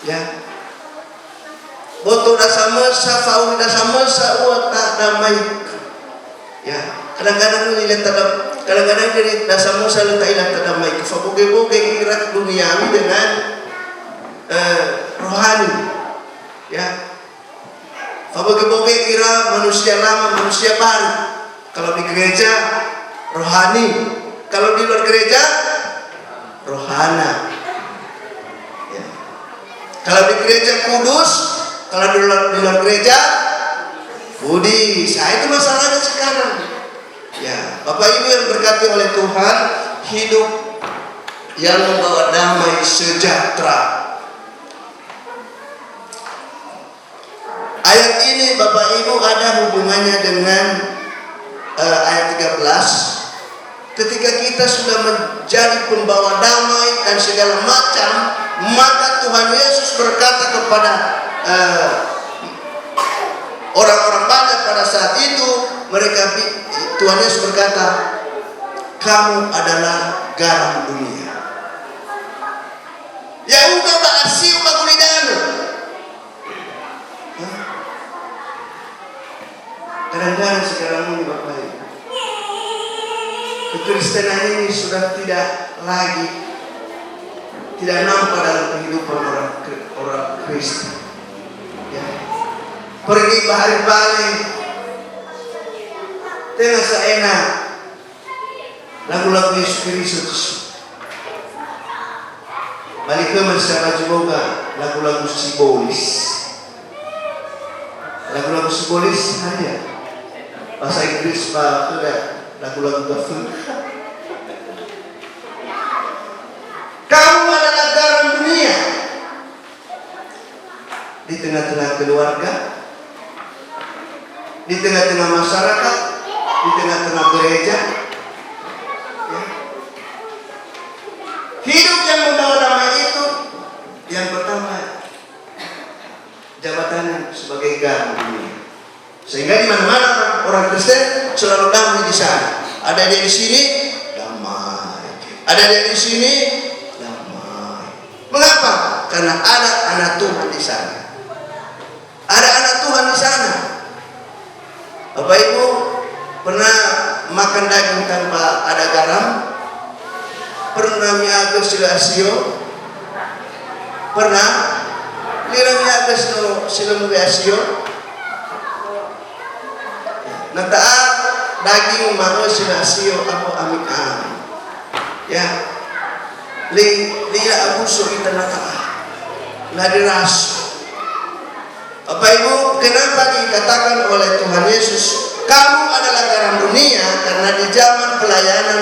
Speaker 1: Ya. Boto dasa mesa, faul dasa mesa, tak damaikan. Ya. Kadang-kadang dari dasa mesa letak ilah tak damaikan. Faboge-boge irak duniawi dengan rohani. Ya. Faboge-boge kira manusia lama, manusia baru. Kalau di gereja rohani, kalau di luar gereja rohana. Ya. Kalau di gereja kudus, kalau di luar gereja kudis. Nah, itu masalahnya sekarang. Ya, Bapak Ibu yang berkati oleh Tuhan, hidup yang membawa damai sejahtera. Ayat ini Bapak Ibu ada hubungannya dengan ayat 13. Ketika kita sudah menjadi pembawa damai dan segala macam, maka Tuhan Yesus berkata kepada orang-orang banyak pada saat itu, Tuhan Yesus berkata, kamu adalah garam dunia. Ya udah basi bagulidano. Kadang-kadang sekarang ini Bapak Ibu, kekristenan ini sudah tidak nampak dalam kehidupan orang Kristen. Ya. pergi bahari balik tengah seenak lagu-lagu Yesus Kristus balik ke masyarakat juga lagu-lagu simbolis hanya bahasa Inggris pak lagu-lagu gafur. Kamu adalah garam dunia. Di tengah-tengah keluarga, di tengah-tengah masyarakat, di tengah-tengah gereja, ya. Hidup yang membawa damai itu yang pertama jabatannya sebagai garam dunia. Sehingga di mana-mana orang Kristen selalu damai di sana. Ada dia di sini, damai. Ada dia di sini, damai. Mengapa? Karena ada anak Tuhan di sana. Ada anak Tuhan di sana. Bapak Ibu pernah makan daging tanpa ada garam? Pernah mie agus silasio? Pernah? Lirang mie agus no silang asio? Nataa daging mau silasio ako amik ya liya abuso kita nataa nadiras. Bapak Ibu, kenapa dikatakan oleh Tuhan Yesus kamu adalah garam dunia? Karena di zaman pelayanan,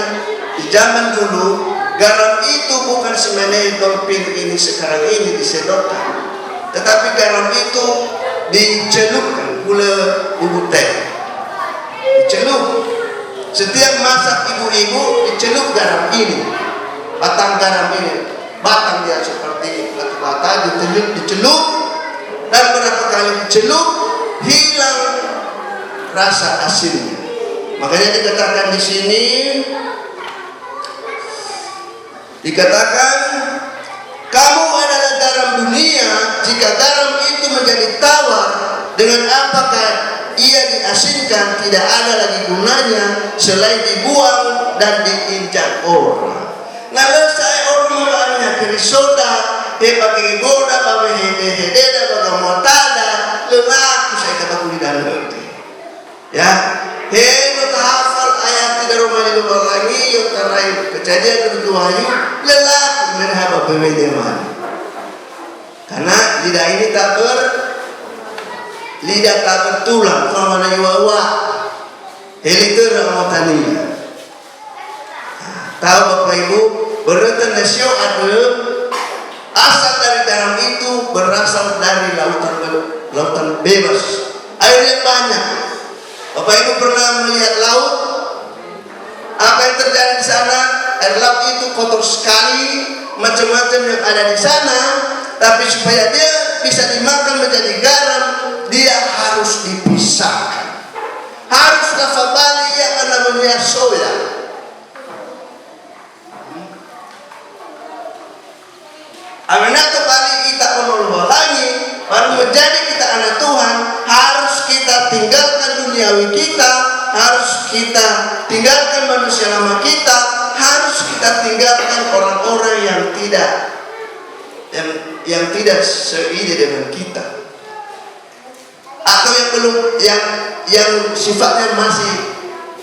Speaker 1: di zaman dulu garam itu bukan semenedol pink ini sekarang ini disedotkan, tetapi garam itu dicelupkan gula bubuk teh, dicelup. Setiap masak ibu-ibu dicelup garam ini, batang garam ini, batang dia seperti batu bata, dicelup, dan berapa kali dicelup hilang rasa asinnya. Makanya dikatakan di sini, dikatakan kamu adalah garam dunia. Jika garam itu menjadi tawar, dengan apakah ia diasinkan? Tidak ada lagi gunanya selain dibuang dan diinjak orang. Nah, saya orang mulanya kerisoda, bagi boda, bagi hede, bagi motada, lelaku saya kata kuliah nanti. Ya, heno tahafal ayat tidak rumah di luar lagi, yuk tarai kejadian kedua yuk lelaku mereka bebedeman. Karena lidah ini lidah tak bertulang, kalau mana iwa heliter mau tania. Tahu Bapak Ibu, berita nasio ada asal dari garam itu berasal dari lautan bebas, airnya banyak. Bapak Ibu pernah melihat laut? Apa yang terjadi di sana? Air laut itu kotor sekali, macam-macam yang ada di sana. Tapi supaya dia bisa dimakan menjadi garam, dia harus dipisahkan. Harus kafabali yang namanya soya. Amanat bali kita menolongi, baru menjadi kita anak Tuhan. Harus kita tinggalkan duniawi kita, harus kita tinggalkan manusia lama kita, harus kita tinggalkan orang-orang yang tidak seide dengan kita, atau yang belum yang sifatnya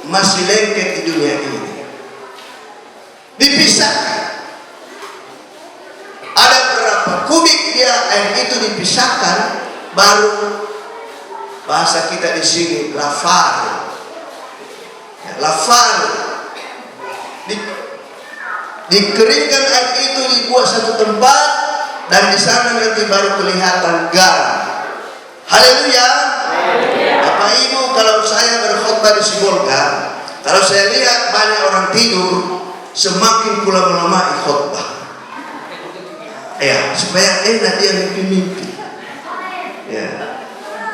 Speaker 1: masih lengket di dunia ini. Dipisahkan. Ada berapa kubik dia air itu dipisahkan, baru bahasa kita di sini lafar. Ya, lafar. Dikeringkan air itu, dibuat satu tempat, dan di sana nanti baru kelihatan garam. Haleluya. Bapak Ibu, kalau saya berkhotbah di Sibolga, kalau saya lihat banyak orang tidur, semakin pula melemah khotbah. Ya, supaya enak dia mimpi-mimpi. Ya.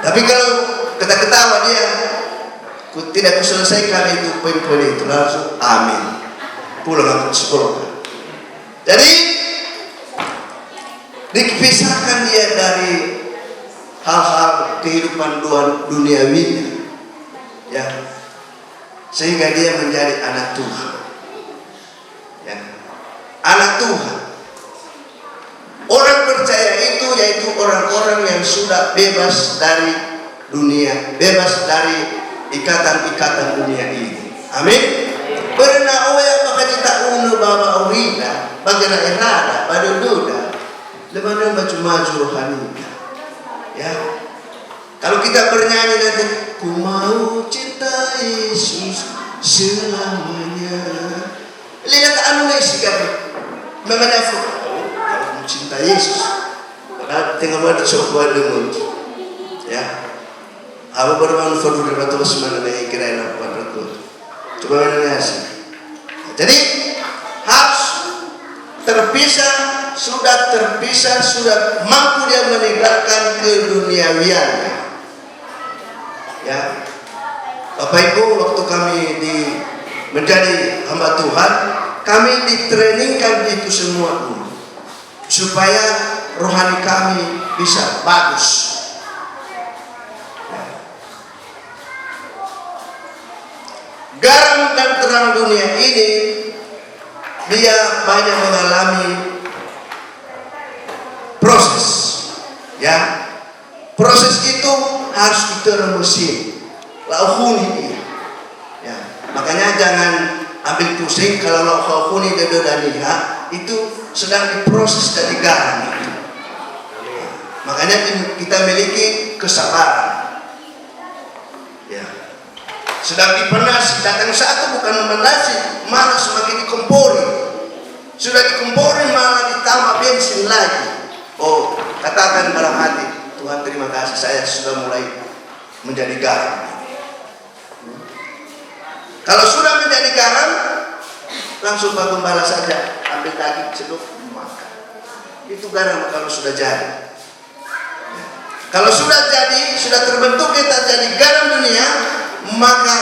Speaker 1: Tapi kalau kita ketawa dia tidak kuselesaikan itu poin-poin itu, langsung amin. Pulang ke sekolah. Jadi dipisahkan dia dari hal-hal kehidupan duniawinya, ya, sehingga dia menjadi anak Tuhan. Ya. Anak Tuhan. Orang percaya itu yaitu orang-orang yang sudah bebas dari dunia, bebas dari ikatan-ikatan dunia ini. Amin. Berna oya makacita uno baba urida, bagera irada, badududa, lemana maju-maju rohaninya. Ya. Kalau kita bernyanyi nanti, ku mau cinta Yesus selamanya. Lihat anu isi kan, memangnya kalau cinta Yesus, maka tinggal buat coba dulu. Ya. Apa berbangun foto di batu semana nih kira enak pada tu. Coba mana sih. Jadi harus terpisah, sudah mampu dia meninggalkan keduniawiannya. Ya, Bapak Ibu, waktu kami menjadi hamba Tuhan, kami ditreningkan itu semua dulu, supaya rohani kami bisa bagus. Garam dan terang dunia ini dia banyak mengalami proses, ya. Proses itu harus kita remusin, lauhuni dia. Ya. Makanya jangan ambil pusing kalau lauhuni dan lihat itu sedang diproses dari garam itu. Makanya kita miliki kesabaran. Ya. Sedang dipenasi, datang satu bukan memenasi, malah semakin dikompori. Sudah dikompori malah ditambah bensin lagi. Oh, katakan dalam hati, Tuhan terima kasih saya sudah mulai menjadi garam. Kalau sudah menjadi garam, langsung Pak Gembala saja ambil daging celup makan. Itu garam kalau sudah jadi. Kalau sudah jadi, sudah terbentuk kita jadi garam dunia, maka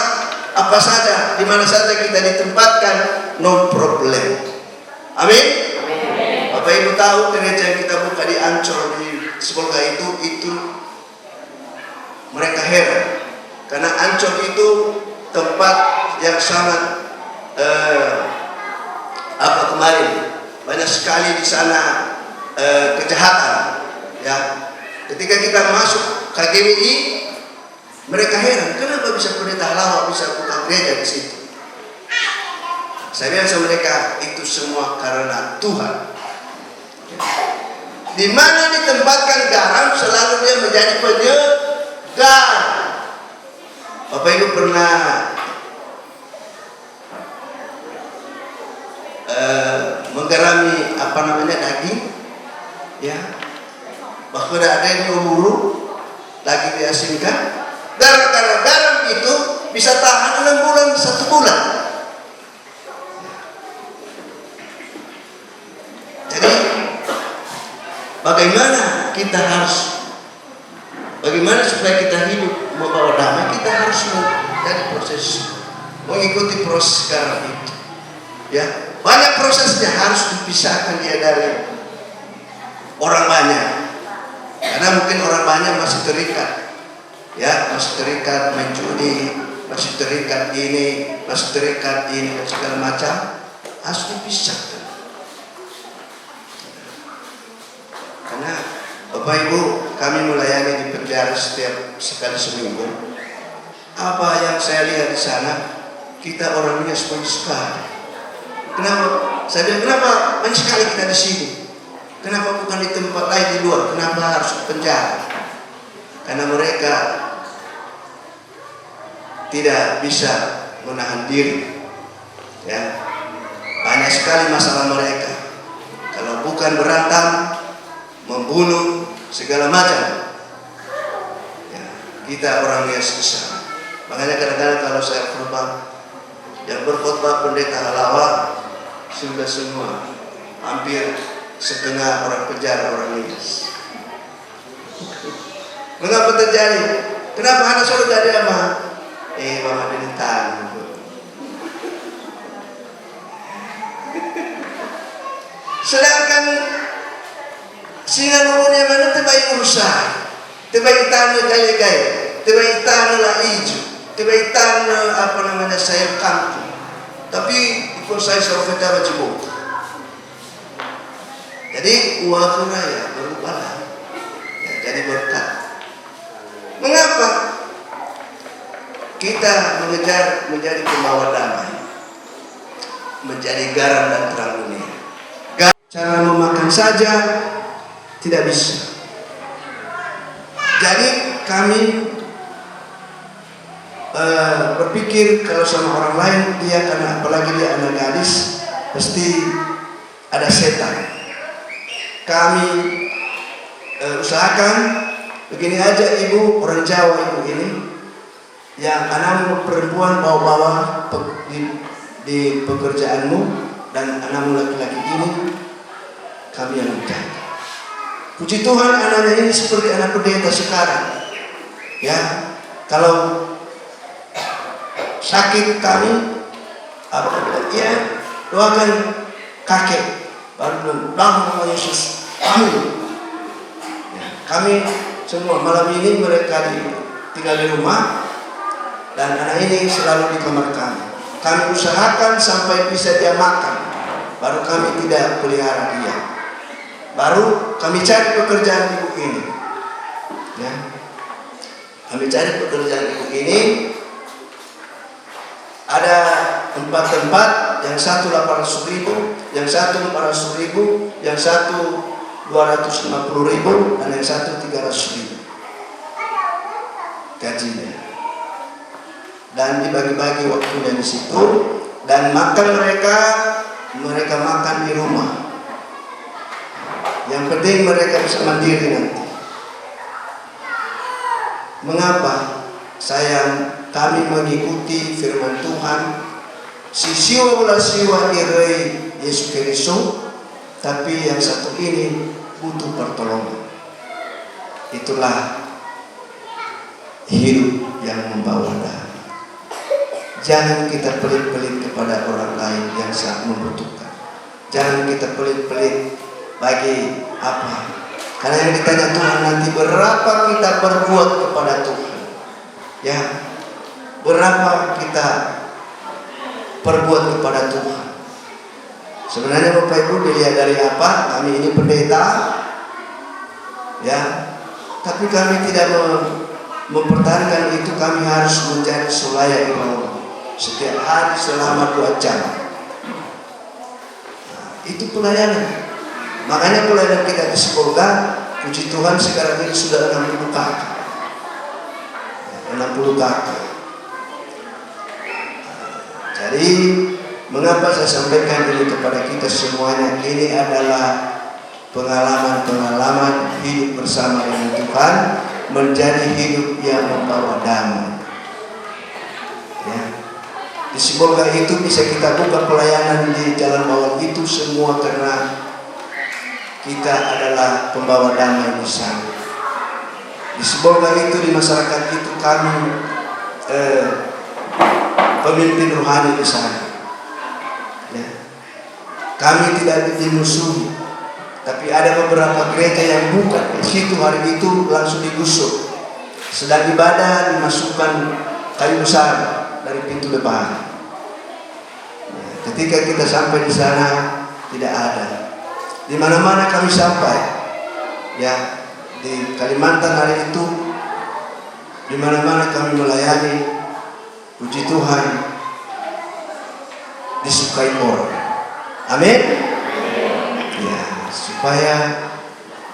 Speaker 1: apa saja, di mana saja kita ditempatkan, no problem. Amin. Bapak Ibu tahu gereja yang kita buka di Ancol di sekolah itu mereka heran karena Ancol itu tempat yang sangat kemarin banyak sekali di sana kejahatan. Ya, ketika kita masuk KGWI, mereka heran, kenapa bisa pendeta halal bisa buka gereja di situ? Saya bilang sama mereka, itu semua karena Tuhan. Di mana ditempatkan garam, selalu dia menjadi penyegar. Bapak Ibu pernah menggarami daging? Ya, bahkan ada yang berburu daging diasinkan. Gara-gara garam itu bisa tahan 6 bulan, 1 bulan. Jadi bagaimana supaya kita hidup membawa damai, kita harus dari proses, mengikuti proses garam itu. Ya, banyak prosesnya harus dipisahkan dia dari orang banyak, karena mungkin orang banyak masih terikat. Ya, masih terikat main judi, masih terikat ini, segala macam, harus dipisahkan. Karena Bapak Ibu, kami melayani di penjara setiap sekali seminggu. Apa yang saya lihat di sana, kita orangnya sepanjang sekali. Kenapa? Saya bilang, kenapa banyak sekali kita di sini? Kenapa bukan di tempat lain di luar? Kenapa harus di penjara? Karena mereka tidak bisa menahan diri. Ya, banyak sekali masalah mereka. Kalau bukan berantem, membunuh, segala macam. Ya, kita orang yang susah. Makanya kadang-kadang kalau saya khotbah, yang berkhotbah pendeta halawa sudah semua, hampir setengah orang penjara, orang Inggris. Mengapa terjadi? Kenapa anak suruh jadi ama? Mama dilitan. Sedangkan singa nurunya mana terbaik urusan, terbaik tanah gaya-gaya, terbaik tanah lah hijau, terbaik tanah sayap kampung. Tapi ikut saya sarofeta bacibuk. Jadi uang raya berubah, ya, jadi berkat. Mengapa kita mengejar menjadi pembawa damai, menjadi garam dan terang dunia? Cara memakan saja tidak bisa. Jadi kami berpikir kalau sama orang lain, dia karena apalagi dia anak gadis, pasti ada setan. Kami usahakan begini aja, ibu orang Jawa ibu ini, yang anakmu perempuan bawa-bawa di pekerjaanmu dan anakmu laki-laki ini, kami yang menjaga. Puji Tuhan anaknya ini seperti anak pendeta sekarang. Ya, kalau sakit kami ya doakan kakek, baru nama Yesus, amin. Ya, kami semua malam ini mereka tinggal di rumah dan anak ini selalu di kamar kami. Kami usahakan sampai bisa dia makan, baru kami tidak pelihara dia. Baru kami cari pekerjaan ibu ini. Ya, kami cari pekerjaan ibu ini. Ada 4 tempat, yang satu 800.000, yang satu 400.000, yang satu 250.000, dan yang satu 300.000 gajinya. Dan dibagi-bagi waktunya di situ, dan makan mereka makan di rumah. Yang penting mereka bisa mandiri nanti. Mengapa kami mengikuti firman Tuhan? Si siwa ulah siwa irai Yesus Kristus, tapi yang satu ini butuh pertolongan. Itulah hidup yang membawa damai. Jangan kita pelit-pelit kepada orang lain yang sangat membutuhkan. Jangan kita pelit-pelit bagi apa? Karena yang ditanya Tuhan nanti, berapa kita berbuat kepada Tuhan? Ya, berapa kita perbuat kepada Tuhan? Sebenarnya Bapak Ibu dilihat dari apa? Kami ini pendeta, ya, tapi kami tidak mempertahankan itu. Kami harus mencari selayak Allah setiap hari selama 2 jam. Nah, itu pelayanan. Makanya pelayanan kita di Sekolga, puji Tuhan sekarang ini sudah 60 kakak. 60 kakak. Jadi mengapa saya sampaikan ini kepada kita semuanya? Ini adalah pengalaman-pengalaman hidup bersama dengan Tuhan, menjadi hidup yang membawa damai. Ya. Di Sekolga itu bisa kita buka pelayanan di Jalan Bawang itu semua karena kita adalah pembawa damai di sana. Di Sekolga itu, di masyarakat itu kami pemimpin rohani di sana. Ya. Kami tidak dimusuhi, tapi ada beberapa gereja yang buka di situ hari itu langsung digusur. Sedang ibadah dimasukkan kayu besar dari pintu depan. Ya. Ketika kita sampai di sana tidak ada. Di mana-mana kami sampai, ya, di Kalimantan hari itu, di mana-mana kami melayani, puji Tuhan, disukai orang. Amin. Ya, supaya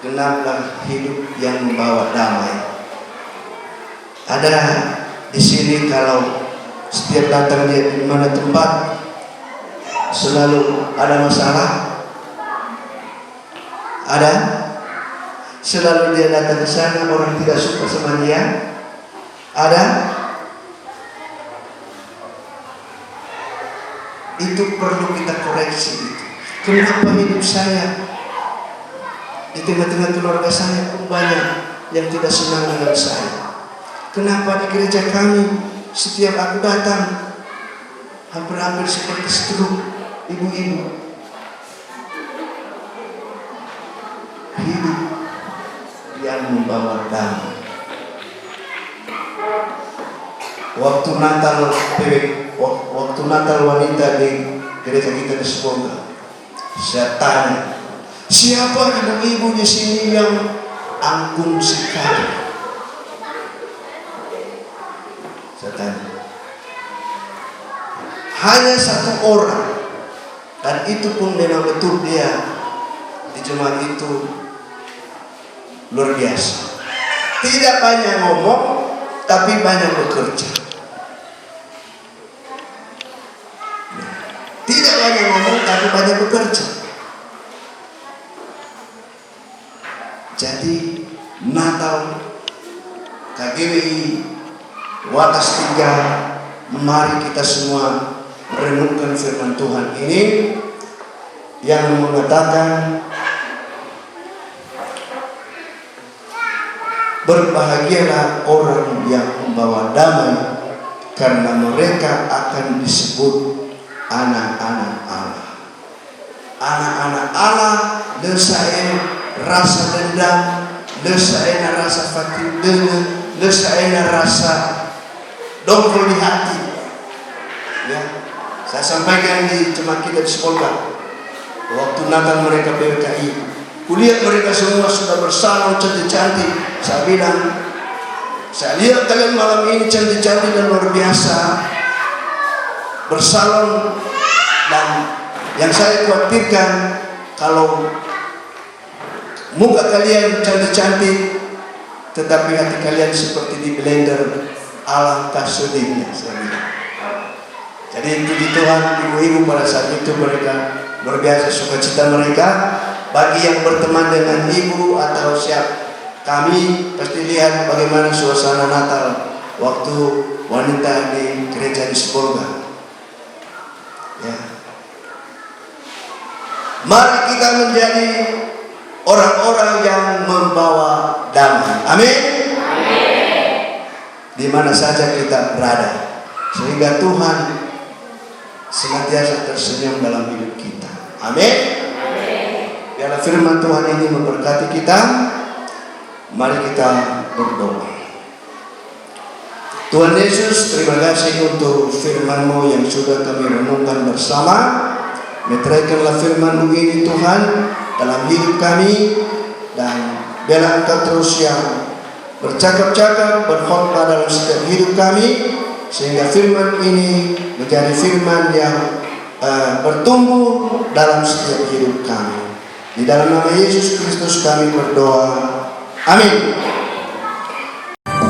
Speaker 1: genaplah hidup yang membawa damai. Ada di sini kalau setiap datang dia di mana tempat selalu ada masalah. Ada, selalu dia datang ke sana, orang tidak suka sama dia. Ada, itu perlu kita koreksi. Kenapa hidup saya di tengah-tengah keluarga saya pun banyak yang tidak senang dengan saya? Kenapa di gereja kami setiap aku datang hampir-hampir seperti stroke ibu-ibu? Hidup yang membawa damai. Waktu Natal wanita di gereja kita di Sekolga, saya tanya, siapa ibu-ibu di sini yang anggun sekali? hanya satu orang, dan itu pun memang betul dia di jemaat itu luar biasa. Tidak banyak ngomong, tapi banyak bekerja. Tidak banyak ngomong, tapi banyak bekerja. Jadi Natal KGWI Watas 3, mari kita semua merenungkan firman Tuhan ini yang mengatakan, berbahagialah orang yang membawa damai, karena mereka akan disebut anak-anak Allah. Anak-anak Allah lesain rasa dendam, lesain rasa fakir dengan, lesain rasa dongkol di hati. Ya, saya sampaikan di jemaat kita di sekolah waktu Natal mereka BPKI, kulihat mereka semua sudah bersalon cantik-cantik. Saya bilang, saya lihat kalian malam ini cantik-cantik dan luar biasa bersalon, dan yang saya khawatirkan kalau muka kalian cantik-cantik tetapi hati kalian seperti di blender, alangkah sedihnya. Jadi puji Tuhan, ibu-ibu pada saat itu mereka luar biasa sukacita mereka. Bagi yang berteman dengan ibu atau siap, kami pasti lihat bagaimana suasana Natal waktu wanita di gereja di Sebolga. Ya. Mari kita menjadi orang-orang yang membawa damai. Amin. Di mana saja kita berada, sehingga Tuhan senantiasa tersenyum dalam hidup kita. Amin. Biarlah firman Tuhan ini memberkati kita. Mari kita berdoa. Tuhan Yesus, terima kasih untuk firman-Mu yang sudah kami renungkan bersama. Meteraikanlah firman-Mu ini Tuhan dalam hidup kami, dan biarlah Engkau terus yang bercakap-cakap, berkhotbah dalam setiap hidup kami, sehingga firman ini menjadi firman yang bertumbuh dalam setiap hidup kami. Di dalam nama Yesus Kristus kami berdoa. Amin.
Speaker 6: Amin.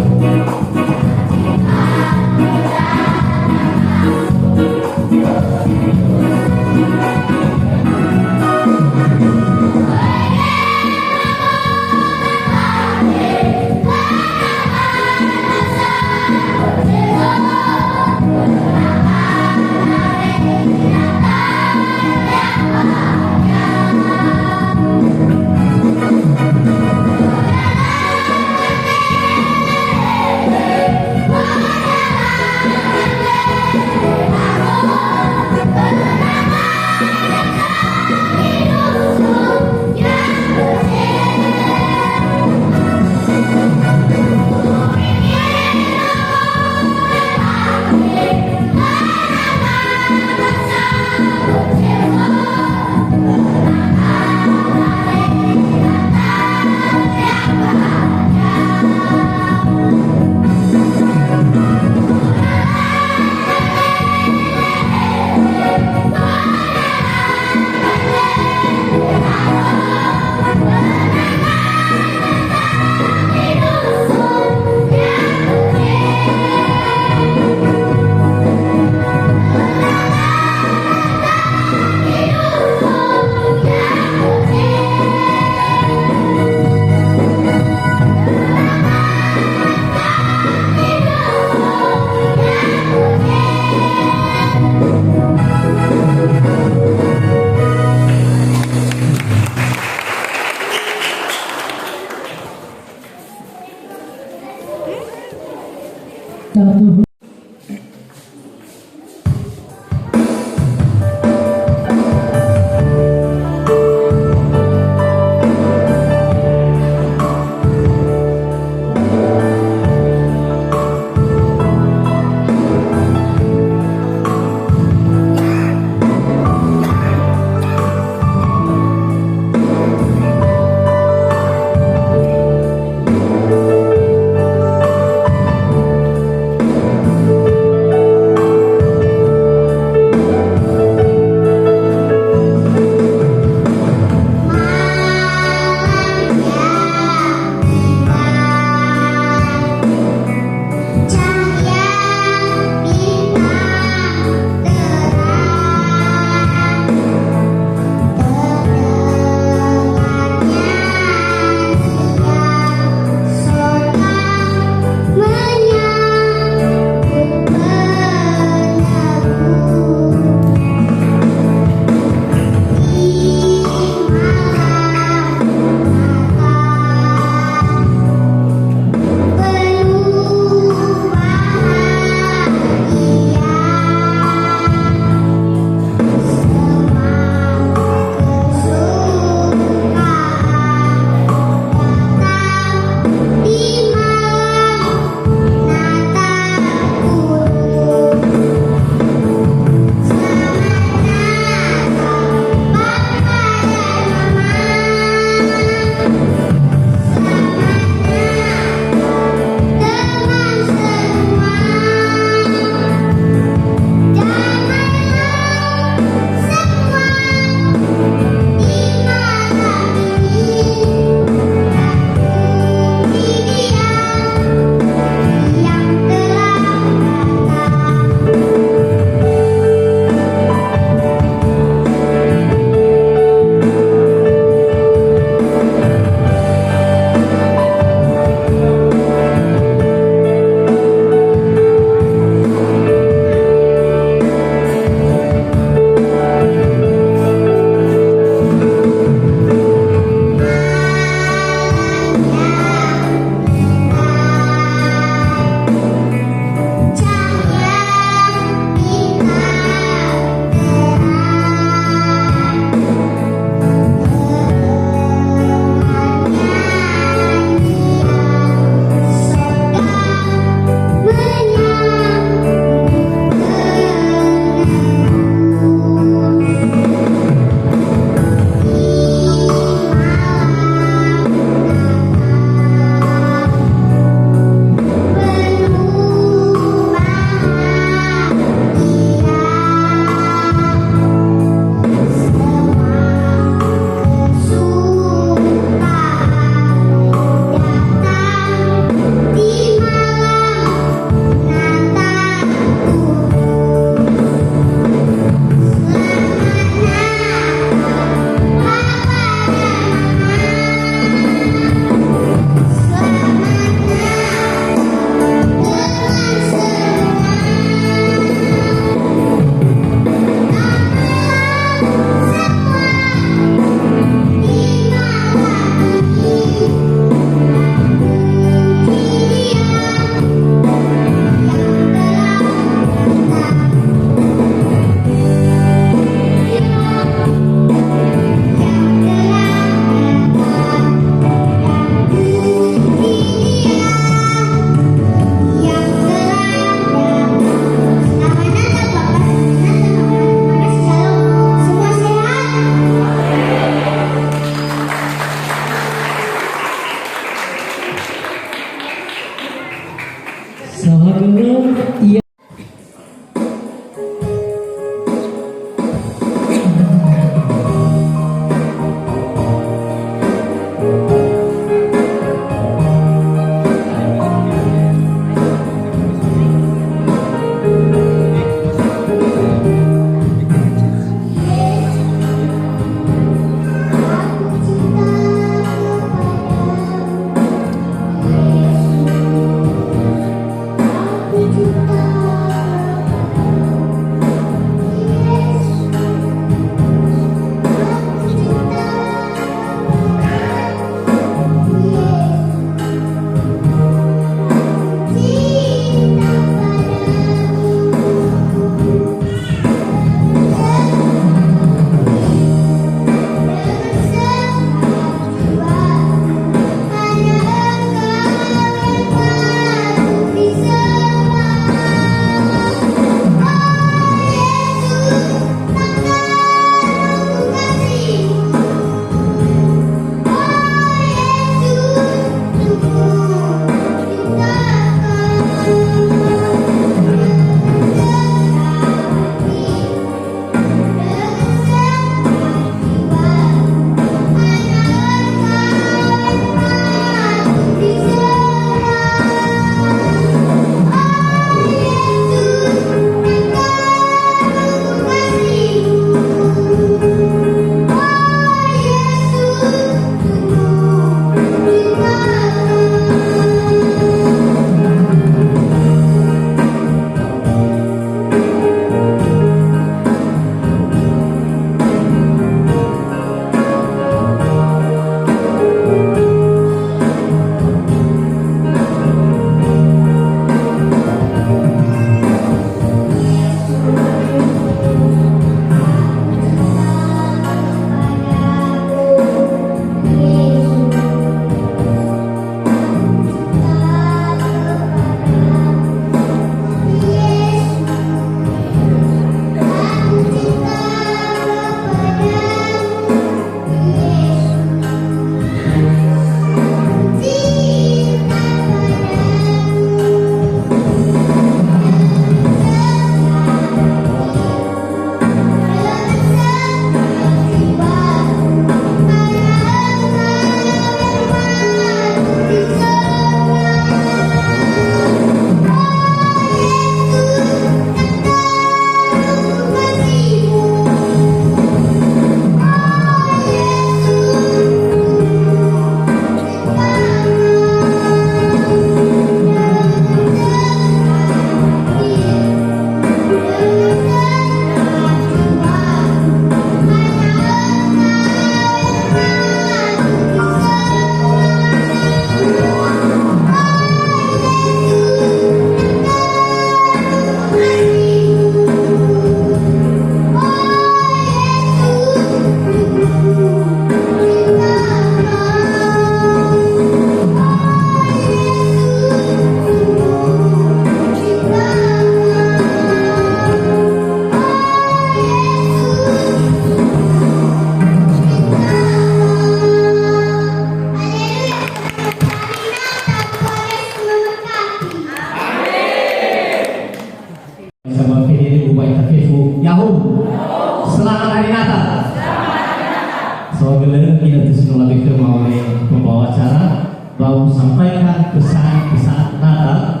Speaker 3: oleh pembawa acara bahwa sampaikan pesan-pesan Natal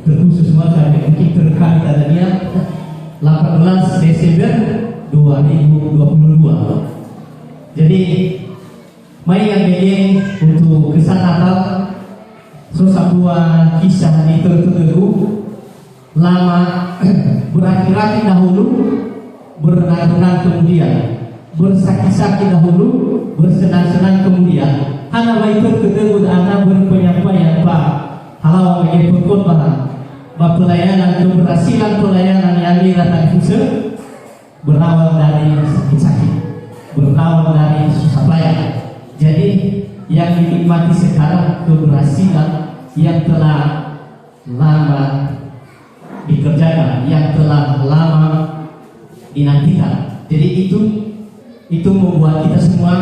Speaker 3: terkhusus kami mungkin terkait adanya 18 Desember 2022. Jadi mari yang beli untuk kesan Natal sebuah kisah di tertentu lama berakhir-akhir dahulu, berenang-renang kemudian, bersaki-saki dahulu, bersenang-senang kemudian. Karena itu ketemu anak berpenyampaian Pak halau menjadi perkhotbah, pelayanan keberhasilan pelayanan yang datang khusus berawal dari sakit-sakit, berawal dari susah payah. Jadi yang dinikmati sekarang keberhasilan yang telah lama dikerjakan, yang telah lama dinantikan. Jadi itu membuat kita semua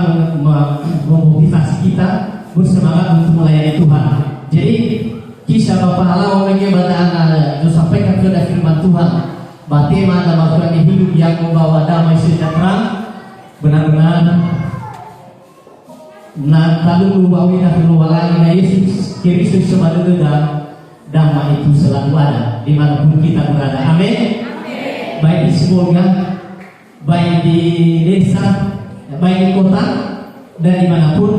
Speaker 3: memotivasi kita bersemangat untuk melayani Tuhan. Jadi kisah Bapak halau bagaimana disampaikan kepada firman Tuhan, bagaimana melakukan hidup yang membawa damai sejahtera, benar-benar lalu luwawina luwalana Yesus Kristus sebagai damai itu selalu ada dimanapun kita berada. Amin. Baik di Simbolga, baik di desa, baik di kota, dan dimanapun,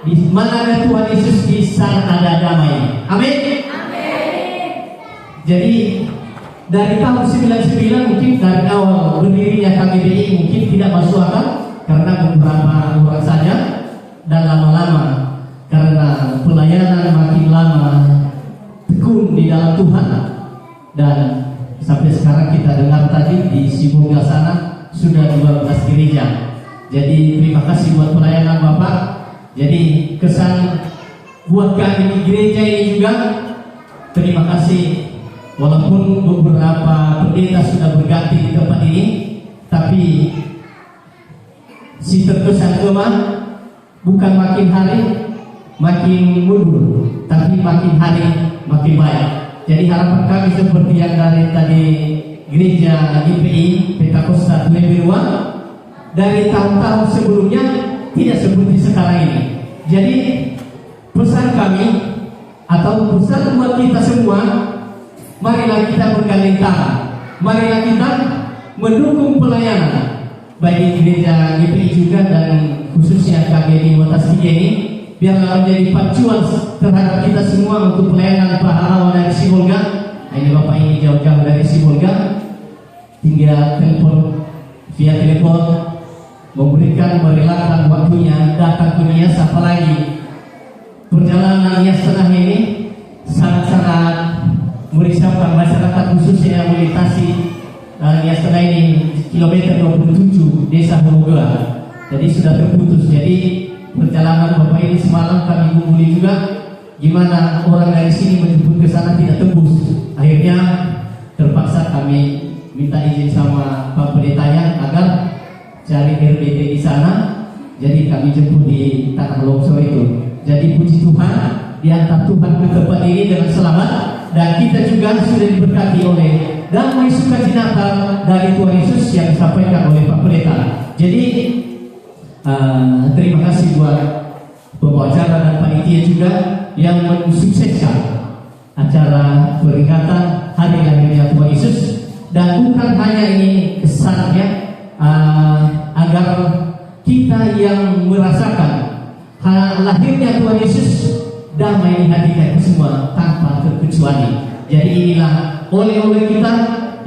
Speaker 3: di mana ada Tuhan Yesus di sana ada damai. Amin. Jadi dari tahun 99 mungkin dari awal berdirinya KGBI mungkin tidak masuk akal karena beberapa orang saja, dan lama-lama karena pelayanan makin lama tekun di dalam Tuhan, dan sampai sekarang kita dengar tadi di Simbolga sana sudah 12 gereja. Jadi terima kasih buat pelayanan Bapak. Jadi kesan buat kami di gereja ini juga terima kasih. Walaupun beberapa pendeta sudah berganti di tempat ini, tapi si terkesan bukan makin hari makin mundur, tapi makin hari makin baik. Jadi harapan kami seperti yang dari tadi gereja GPI Pentakosta Tuembirua dari tahun-tahun sebelumnya tidak seperti sekarang ini. Jadi pesan kami atau pesan buat kita semua, marilah kita bergandeng tangan, marilah kita mendukung pelayanan baik gereja GPI juga dan khususnya KGBI Watas 3 ini, biarlah menjadi pacuan terhadap kita semua untuk pelayanan pahlawan dari Simbolga. Ini Bapak ini jauh-jauh dari Simbolga, tinggal telepon via telepon, merelakan waktunya datang ke Nias, apalagi perjalanan Nias Tengah ini sangat-sangat merisaukan masyarakat khususnya yang melintasi Nias Tengah ini kilometer 27 desa Hurugela. Jadi sudah terputus. Jadi perjalanan Bapak ini semalam kami kumpuli juga gimana orang dari sini menjemput ke sana tidak tembus. Akhirnya terpaksa kami minta izin sama Pak Pendetanya agar cari RBT di sana. Jadi kami jemput di tanah longsor itu. Jadi puji Tuhan, diantar Tuhan ke tempat ini dengan selamat, dan kita juga sudah diberkati oleh damai sukacita dari Tuhan Yesus yang disampaikan oleh Pak Pendeta. Jadi terima kasih buat pembawa acara dan panitia juga yang mensukseskan acara peringatan hari lahirnya Tuhan Yesus, dan bukan hanya ini kesannya agar kita yang merasakan lahirnya Tuhan Yesus damai di hati kita semua tanpa terkecuali. Jadi inilah oleh-oleh kita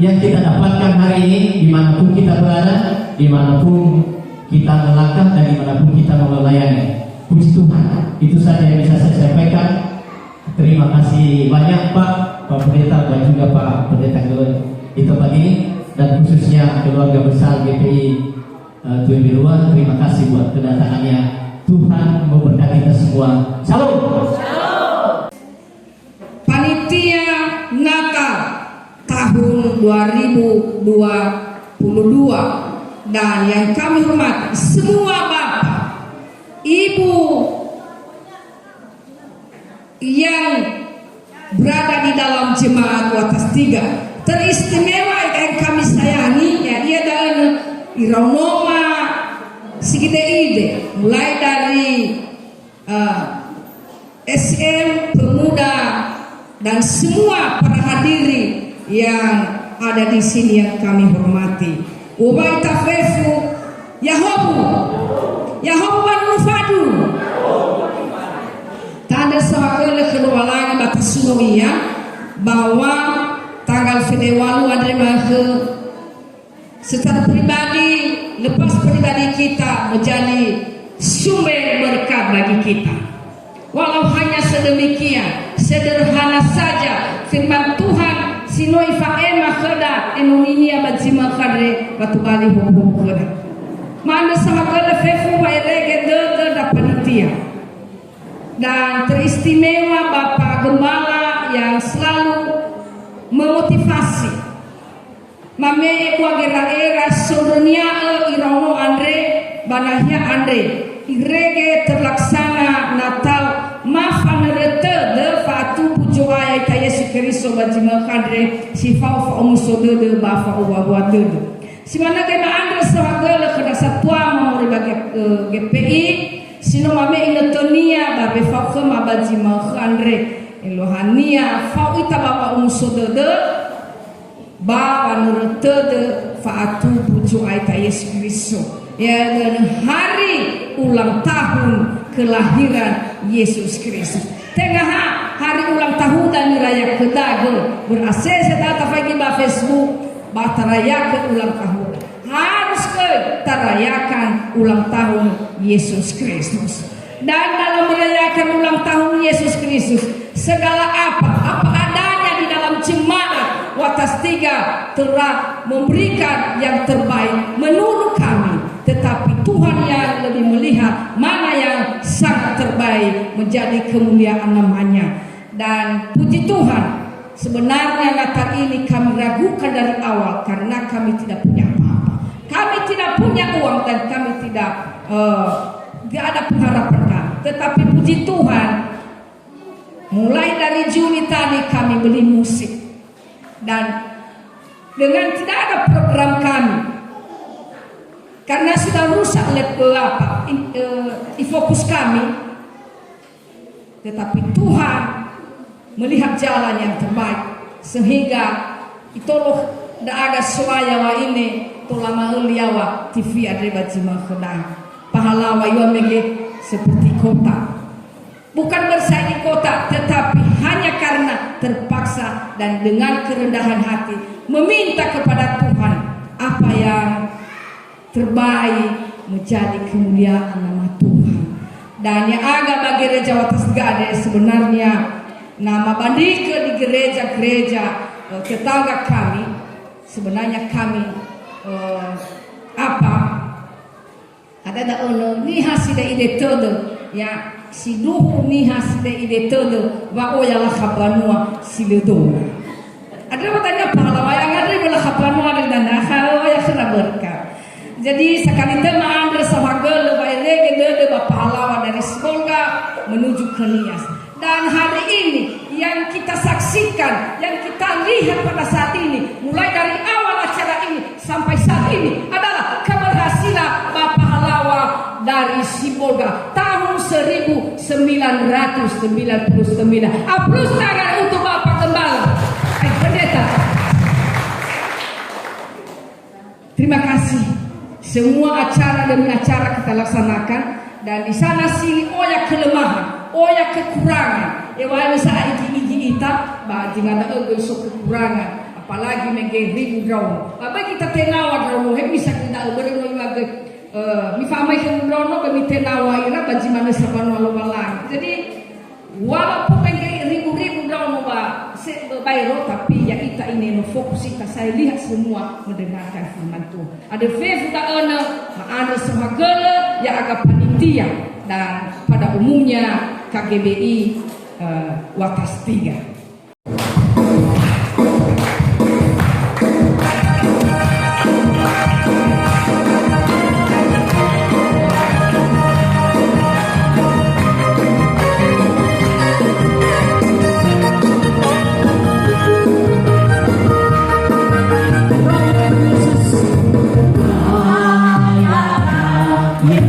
Speaker 3: yang kita dapatkan hari ini dimanapun kita berada, dimanapun kita melangkah dan dimanapun kita melayani. Puji Tuhan, itu saja yang bisa saya sampaikan. Terima kasih banyak Pak Pendeta dan juga Pak Pendeta di tempat ini, dan khususnya keluarga besar GPI Tuembirua. Terima kasih buat kedatangannya. Tuhan memberkati kita semua. Shalom.
Speaker 5: Panitia Natal tahun 2022 dan yang kami hormati semua Bapak, Ibu yang berada di dalam jemaat Watas 3, teristimewa yang kami sayangi, ya dia adalah Ironoma Sigide ide mulai dari SM, pemuda, dan semua para hadiri yang ada di sini yang kami hormati. Ubai tafefu Yahobu manufadu. Tanda sahakele kelualangan batas sunomia bahwa tanggal fedewalu adalah secara pribadi, lepas pribadi kita menjadi sumber berkat bagi kita. Walau hanya sedemikian, sederhana saja firman Tuhan sinoi faema khada enominia bajima khadre batu bali hobo khada. Mana sahabat fefu wa erege da panitia. Dan teristimewa Bapak Gembala yang selalu memotivasi. Mame era sodonia irono Andre banahnya Andre. Irege terlaksana Natal mafanerete de fatu pujoaya ta Yesus Kristus bajima kadre sifau fa omusode de bafa uwa de. Simana ke Andre sawagala kada satwa mau bagi GPI sino mame inetonia babe fa ma bajima Andre elohania fa ita bapa omusode de ba panerete de fatu pujoaya ta Yesus Kristus. Ya, dan hari ulang tahun kelahiran Yesus Kristus. Tengah hari ulang tahun dan raya kedago berasal data pagi ba Facebook batarayakan ulang tahun. Harus ke terayakan ulang tahun Yesus Kristus. Dan dalam merayakan ulang tahun Yesus Kristus, segala apa adanya di dalam jemaat Watas Tiga telah memberikan yang terbaik menurut kami. Tetapi Tuhan yang lebih melihat mana yang sangat terbaik menjadi kemuliaan namanya. Dan puji Tuhan, sebenarnya Natal ini kami ragukan dari awal karena kami tidak punya apa-apa. Kami tidak punya uang dan kami tidak ada pengharapan kami. Tetapi puji Tuhan, mulai dari Juli tadi kami beli musik. Dan dengan tidak ada program kami, karena sudah rusak fokus kami, tetapi Tuhan melihat jalan yang terbaik sehingga itu loh dah ada suaya ini tolama liawa TV ada bajima kedang pahlawa mege seperti kota, bukan bersaing kota, tetapi hanya karena terpaksa dan dengan kerendahan hati meminta kepada Tuhan apa yang terbaik menjadi kemuliaan nama Tuhan. Dan yang agak bagi gereja Watas Gade sebenarnya nama bandika di gereja-gereja tetangga kami, sebenarnya kami ada ono ni hasida ide todo ya si duhu ni hasida ide todo wa oya la khabanua siledo. Ada bertanya pahlawan yang ada di belah khabanua dan nakal ya kena berkah. Jadi sekali tema Andre Sawagel lebai lagi de pahlawan dari Sekolga menuju ke Nias. Dan hari ini yang kita saksikan, yang kita lihat pada saat ini, mulai dari awal acara ini sampai saat ini adalah keberhasilan Bapak Pahlawan dari Sibolga tahun 1999. Aplaus tangan untuk Bapak Gembala. Pendeta. Terima kasih. Semua acara demi acara kita laksanakan dan di sana sini oya kelemahan, oya kekurangan. Ewa saat ini kita bagi ada esok kekurangan, apalagi mege ribu drone. Apa kita tenawa drone, bisa kita berdua lagi. Mifamai drone kami tenawa ira bagi mana saban walau balang. Jadi walaupun mege ribu drone bayro, tapi ya kita ini fokus kita saya lihat semua mendengarkan firman Tuhan. Ada kita ada semagala yang agak panitia dan pada umumnya KGBI Watas Tiga.
Speaker 9: Yeah.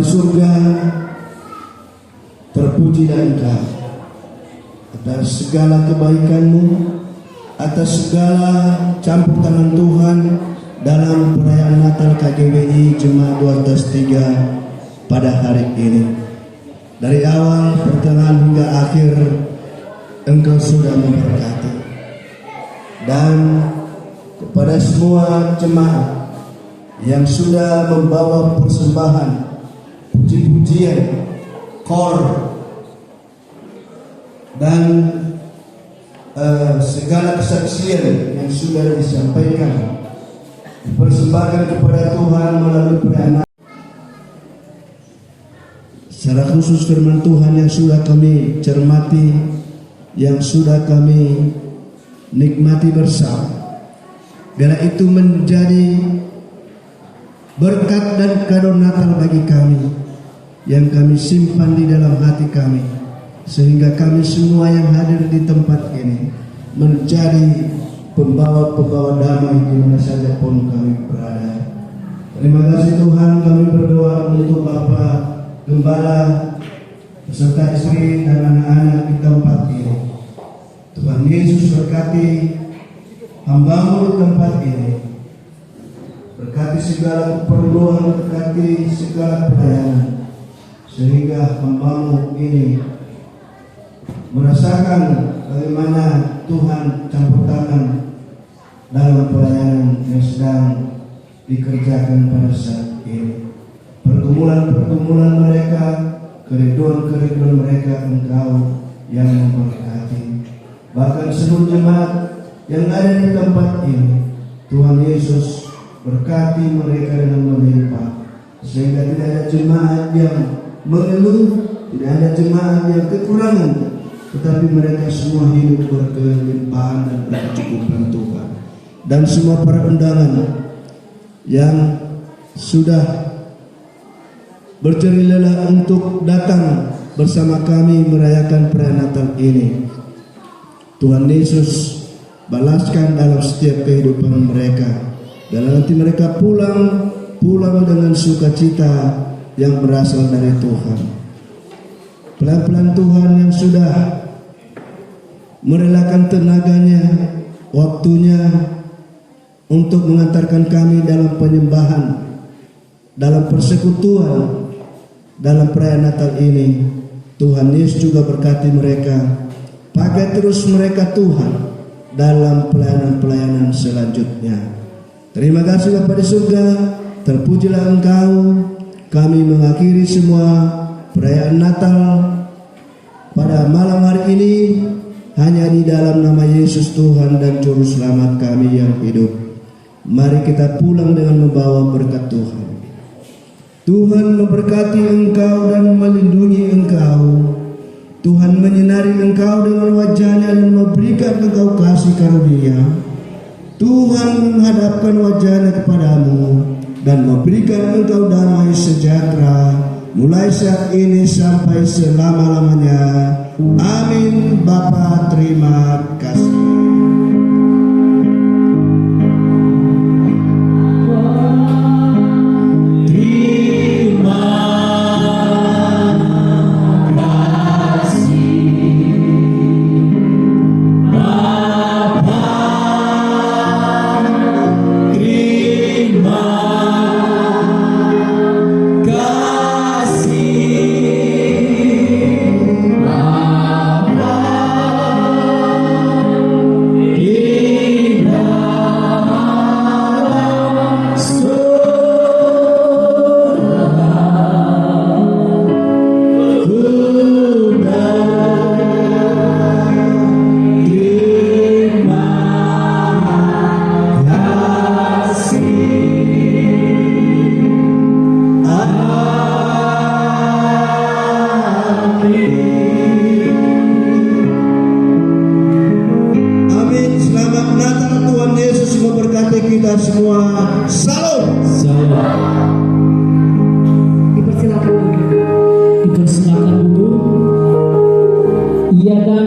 Speaker 1: surga, terpujilah Engkau atas segala kebaikan-Mu, atas segala campur tangan Tuhan dalam perayaan Natal KGBI Jemaat 203 pada hari ini. Dari awal, pertengahan hingga akhir, Engkau sudah memberkati. Dan kepada semua jemaat yang sudah membawa persembahan, puji-pujian, kor, dan segala kesaksian yang sudah disampaikan, dipersembahkan kepada Tuhan melalui perayaan. Secara khusus firman Tuhan yang sudah kami cermati, yang sudah kami nikmati bersama, biarlah itu menjadi berkat dan kado Natal bagi kami yang kami simpan di dalam hati kami, sehingga kami semua yang hadir di tempat ini menjadi pembawa-pembawa damai di mana saja pun kami berada. Terima kasih Tuhan, kami berdoa untuk Bapak Gembala beserta istri dan anak-anak di tempat ini. Tuhan Yesus berkati hamba-Mu di tempat ini. Berkati segala keperluan, berkati segala pelayanan, sehingga hamba-Mu ini merasakan bagaimana Tuhan campur tangan dalam pelayanan yang sedang dikerjakan pada saat ini. Pergumulan-pergumulan mereka, keriduan-keriduan mereka, Engkau yang memberkati. Bahkan seluruh jemaat yang ada di tempat ini, Tuhan Yesus berkati mereka dengan melimpah, sehingga tidak ada jemaat yang mengeluh, tidak ada jemaat yang kekurangan, tetapi mereka semua hidup berkelimpahan dan berkecukupan Tuhan. Dan semua para undangan yang sudah bercerita untuk datang bersama kami merayakan perayaan Natal ini, Tuhan Yesus balaskan dalam setiap kehidupan mereka, dan nanti mereka pulang dengan sukacita yang berasal dari Tuhan. Pelan-pelan Tuhan yang sudah merelakan tenaganya, waktunya untuk mengantarkan kami dalam penyembahan, dalam persekutuan, dalam perayaan Natal ini. Tuhan Yesus juga berkati mereka, pakai terus mereka Tuhan dalam pelayanan-pelayanan selanjutnya. Terima kasih Bapa di surga, terpujilah Engkau. Kami mengakhiri semua perayaan Natal pada malam hari ini hanya di dalam nama Yesus Tuhan dan Juru Selamat kami yang hidup. Mari kita pulang dengan membawa berkat Tuhan. Tuhan memberkati engkau dan melindungi engkau. Tuhan menyinari engkau dengan wajah-Nya dan memberikan engkau kasih karunia. Tuhan menghadapkan wajah-Nya kepadamu dan memberikan engkau damai sejahtera mulai saat ini sampai selama-lamanya. Amin. Bapa, terima kasih.
Speaker 9: Dipersilakan duduk. Ia dan